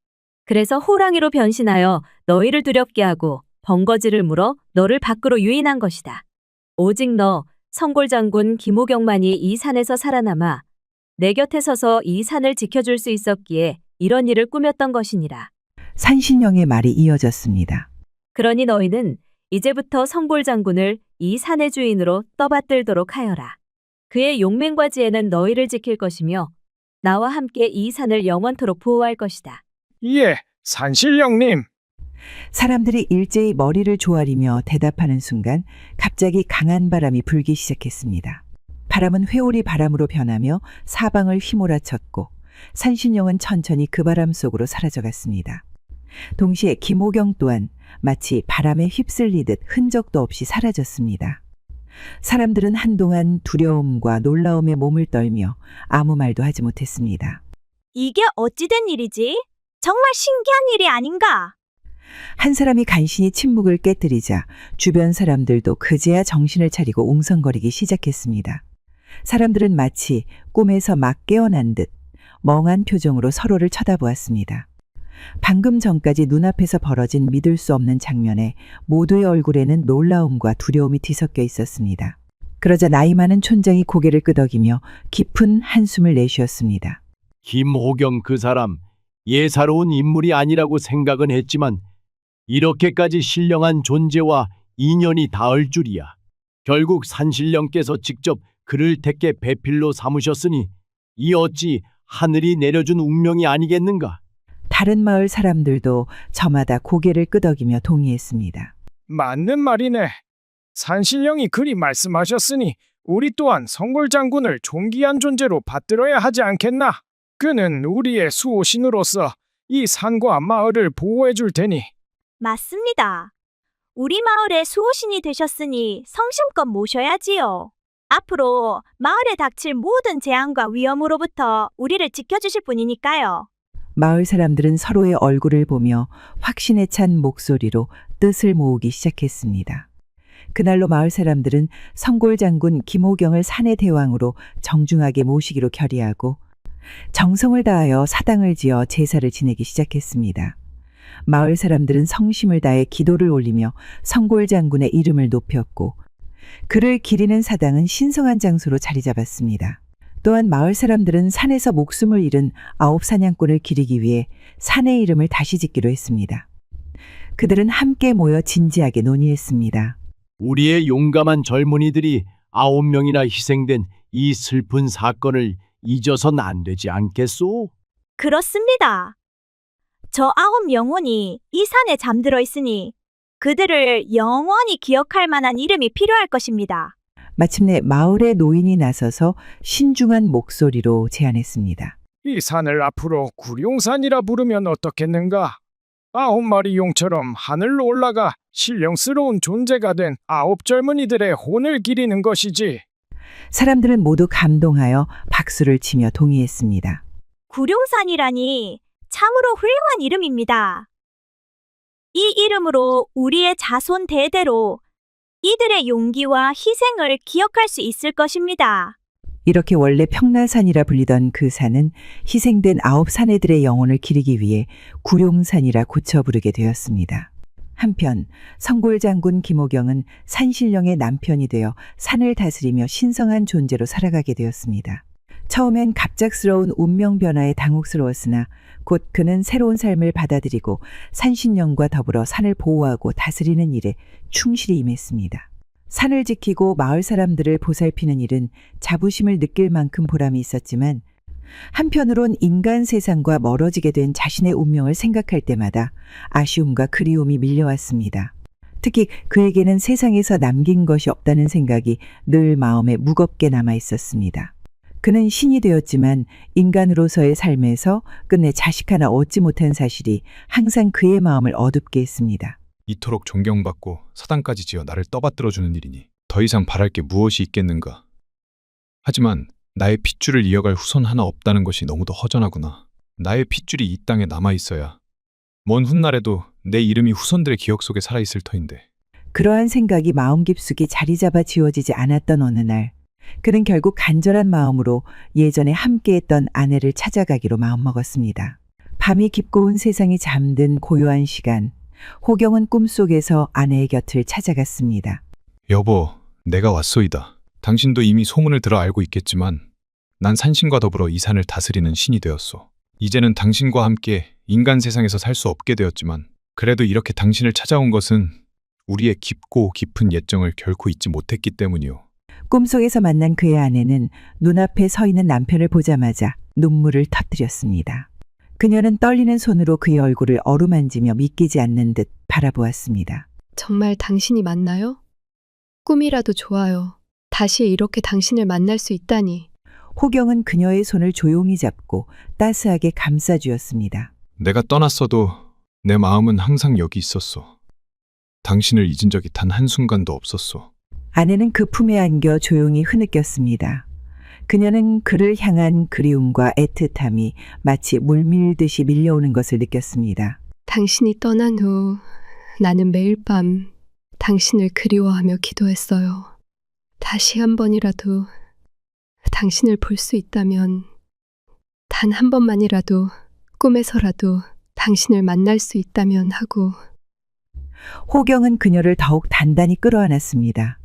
그래서 호랑이로 변신하여 너희를 두렵게 하고 번거지를 물어 너를 밖으로 유인한 것이다. 오직 너, 성골장군 김호경만이 이 산에서 살아남아 내 곁에 서서 이 산을 지켜줄 수 있었기에 이런 일을 꾸몄던 것이니라. 산신령의 말이 이어졌습니다. 그러니 너희는 이제부터 성골장군을 이 산의 주인으로 떠받들도록 하여라. 그의 용맹과 지혜는 너희를 지킬 것이며 나와 함께 이 산을 영원토록 보호할 것이다. 예, 산신령님. 사람들이 일제히 머리를 조아리며 대답하는 순간 갑자기 강한 바람이 불기 시작했습니다. 바람은 회오리 바람으로 변하며 사방을 휘몰아쳤고 산신령은 천천히 그 바람 속으로 사라져갔습니다. 동시에 김호경 또한 마치 바람에 휩쓸리듯 흔적도 없이 사라졌습니다. 사람들은 한동안 두려움과 놀라움에 몸을 떨며 아무 말도 하지 못했습니다. 이게 어찌된 일이지? 정말 신기한 일이 아닌가? 한 사람이 간신히 침묵을 깨뜨리자 주변 사람들도 그제야 정신을 차리고 웅성거리기 시작했습니다. 사람들은 마치 꿈에서 막 깨어난 듯 멍한 표정으로 서로를 쳐다보았습니다. 방금 전까지 눈앞에서 벌어진 믿을 수 없는 장면에 모두의 얼굴에는 놀라움과 두려움이 뒤섞여 있었습니다. 그러자 나이 많은 촌장이 고개를 끄덕이며 깊은 한숨을 내쉬었습니다. 김호경 그 사람 예사로운 인물이 아니라고 생각은 했지만 이렇게까지 신령한 존재와 인연이 닿을 줄이야. 결국 산신령께서 직접 그를 택해 배필로 삼으셨으니 이 어찌 하늘이 내려준 운명이 아니겠는가? 다른 마을 사람들도 저마다 고개를 끄덕이며 동의했습니다. 맞는 말이네. 산신령이 그리 말씀하셨으니 우리 또한 성골 장군을 존귀한 존재로 받들어야 하지 않겠나? 그는 우리의 수호신으로서 이 산과 마을을 보호해 줄 테니. 맞습니다. 우리 마을의 수호신이 되셨으니 성심껏 모셔야지요. 앞으로 마을에 닥칠 모든 재앙과 위험으로부터 우리를 지켜주실 분이니까요. 마을 사람들은 서로의 얼굴을 보며 확신에 찬 목소리로 뜻을 모으기 시작했습니다. 그날로 마을 사람들은 성골 장군 김호경을 산의 대왕으로 정중하게 모시기로 결의하고 정성을 다하여 사당을 지어 제사를 지내기 시작했습니다. 마을 사람들은 성심을 다해 기도를 올리며 성골 장군의 이름을 높였고 그를 기리는 사당은 신성한 장소로 자리 잡았습니다. 또한 마을 사람들은 산에서 목숨을 잃은 9 사냥꾼을 기리기 위해 산의 이름을 다시 짓기로 했습니다. 그들은 함께 모여 진지하게 논의했습니다. 우리의 용감한 젊은이들이 9명이나 희생된 이 슬픈 사건을 잊어선 안 되지 않겠소? 그렇습니다. 저 9 영혼이 이 산에 잠들어 있으니 그들을 영원히 기억할 만한 이름이 필요할 것입니다. 마침내 마을의 노인이 나서서 신중한 목소리로 제안했습니다. 이 산을 앞으로 구룡산이라 부르면 어떻겠는가? 9마리 용처럼 하늘로 올라가 신령스러운 존재가 된 9 젊은이들의 혼을 기리는 것이지. 사람들은 모두 감동하여 박수를 치며 동의했습니다. 구룡산이라니 참으로 훌륭한 이름입니다. 이 이름으로 우리의 자손 대대로 이들의 용기와 희생을 기억할 수 있을 것입니다. 이렇게 원래 평나산이라 불리던 그 산은 희생된 9 사내들의 영혼을 기리기 위해 구룡산이라 고쳐 부르게 되었습니다. 한편 성골 장군 김호경은 산신령의 남편이 되어 산을 다스리며 신성한 존재로 살아가게 되었습니다. 처음엔 갑작스러운 운명 변화에 당혹스러웠으나 곧 그는 새로운 삶을 받아들이고 산신령과 더불어 산을 보호하고 다스리는 일에 충실히 임했습니다. 산을 지키고 마을 사람들을 보살피는 일은 자부심을 느낄 만큼 보람이 있었지만 한편으론 인간 세상과 멀어지게 된 자신의 운명을 생각할 때마다 아쉬움과 그리움이 밀려왔습니다. 특히 그에게는 세상에서 남긴 것이 없다는 생각이 늘 마음에 무겁게 남아 있었습니다. 그는 신이 되었지만 인간으로서의 삶에서 끝내 자식 하나 얻지 못한 사실이 항상 그의 마음을 어둡게 했습니다. 이토록 존경받고 사당까지 지어 나를 떠받들어주는 일이니 더 이상 바랄 게 무엇이 있겠는가. 하지만 나의 핏줄을 이어갈 후손 하나 없다는 것이 너무도 허전하구나. 나의 핏줄이 이 땅에 남아있어야 먼 훗날에도 내 이름이 후손들의 기억 속에 살아있을 터인데. 그러한 생각이 마음 깊숙이 자리 잡아 지워지지 않았던 어느 날 그는 결국 간절한 마음으로 예전에 함께했던 아내를 찾아가기로 마음먹었습니다. 밤이 깊고 온 세상이 잠든 고요한 시간, 호경은 꿈속에서 아내의 곁을 찾아갔습니다. 여보, 내가 왔소이다. 당신도 이미 소문을 들어 알고 있겠지만 난 산신과 더불어 이 산을 다스리는 신이 되었소. 이제는 당신과 함께 인간 세상에서 살 수 없게 되었지만 그래도 이렇게 당신을 찾아온 것은 우리의 깊고 깊은 예정을 결코 잊지 못했기 때문이오. 꿈속에서 만난 그의 아내는 눈앞에 서 있는 남편을 보자마자 눈물을 터뜨렸습니다. 그녀는 떨리는 손으로 그의 얼굴을 어루만지며 믿기지 않는 듯 바라보았습니다. 정말 당신이 맞나요? 꿈이라도 좋아요. 다시 이렇게 당신을 만날 수 있다니. 호경은 그녀의 손을 조용히 잡고 따스하게 감싸주었습니다. 내가 떠났어도 내 마음은 항상 여기 있었소. 당신을 잊은 적이 단 한순간도 없었소. 아내는 그 품에 안겨 조용히 흐느꼈습니다. 그녀는 그를 향한 그리움과 애틋함이 마치 물밀듯이 밀려오는 것을 느꼈습니다. 당신이 떠난 후 나는 매일 밤 당신을 그리워하며 기도했어요. 다시 한 번이라도 당신을 볼 수 있다면 단 한 번만이라도 꿈에서라도 당신을 만날 수 있다면 하고 호경은 그녀를 더욱 단단히 끌어안았습니다.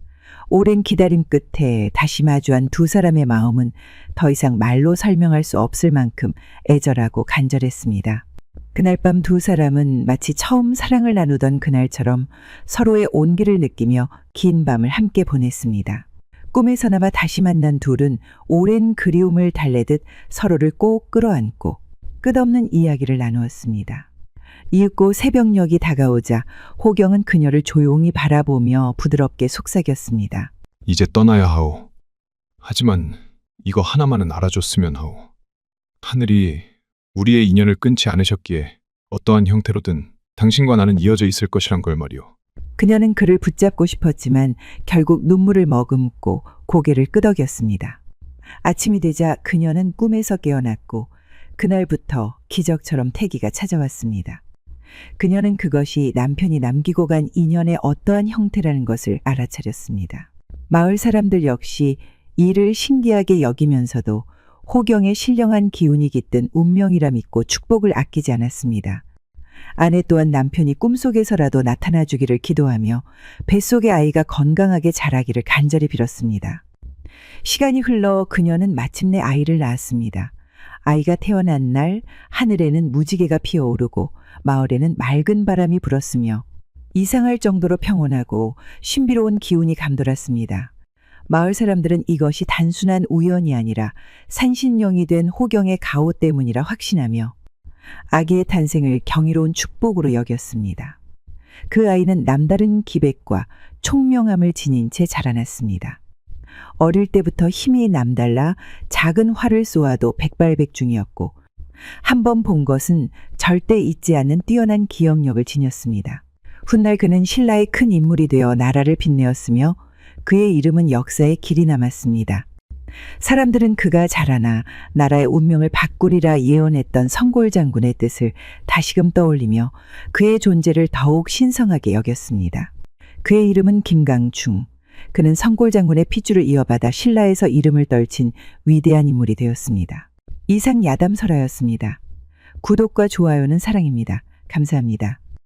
오랜 기다림 끝에 다시 마주한 두 사람의 마음은 더 이상 말로 설명할 수 없을 만큼 애절하고 간절했습니다. 그날 밤 두 사람은 마치 처음 사랑을 나누던 그날처럼 서로의 온기를 느끼며 긴 밤을 함께 보냈습니다. 꿈에서나마 다시 만난 둘은 오랜 그리움을 달래듯 서로를 꼭 끌어안고 끝없는 이야기를 나누었습니다. 이윽고 새벽녘이 다가오자 호경은 그녀를 조용히 바라보며 부드럽게 속삭였습니다. 이제 떠나야 하오. 하지만 이거 하나만은 알아줬으면 하오. 하늘이 우리의 인연을 끊지 않으셨기에 어떠한 형태로든 당신과 나는 이어져 있을 것이란 걸 말이오. 그녀는 그를 붙잡고 싶었지만 결국 눈물을 머금고 고개를 끄덕였습니다. 아침이 되자 그녀는 꿈에서 깨어났고 그날부터 기적처럼 태기가 찾아왔습니다. 그녀는 그것이 남편이 남기고 간 인연의 어떠한 형태라는 것을 알아차렸습니다. 마을 사람들 역시 이를 신기하게 여기면서도 호경의 신령한 기운이 깃든 운명이라 믿고 축복을 아끼지 않았습니다. 아내 또한 남편이 꿈속에서라도 나타나 주기를 기도하며 뱃속의 아이가 건강하게 자라기를 간절히 빌었습니다. 시간이 흘러 그녀는 마침내 아이를 낳았습니다. 아이가 태어난 날 하늘에는 무지개가 피어오르고 마을에는 맑은 바람이 불었으며 이상할 정도로 평온하고 신비로운 기운이 감돌았습니다. 마을 사람들은 이것이 단순한 우연이 아니라 산신령이 된 호경의 가호 때문이라 확신하며 아기의 탄생을 경이로운 축복으로 여겼습니다. 그 아이는 남다른 기백과 총명함을 지닌 채 자라났습니다. 어릴 때부터 힘이 남달라 작은 활을 쏘아도 백발백중이었고 한 번 본 것은 절대 잊지 않는 뛰어난 기억력을 지녔습니다. 훗날 그는 신라의 큰 인물이 되어 나라를 빛내었으며 그의 이름은 역사에 길이 남았습니다. 사람들은 그가 자라나 나라의 운명을 바꾸리라 예언했던 성골 장군의 뜻을 다시금 떠올리며 그의 존재를 더욱 신성하게 여겼습니다. 그의 이름은 김강충. 그는 성골 장군의 핏줄을 이어받아 신라에서 이름을 떨친 위대한 인물이 되었습니다. 이상 야담설화였습니다. 구독과 좋아요는 사랑입니다. 감사합니다.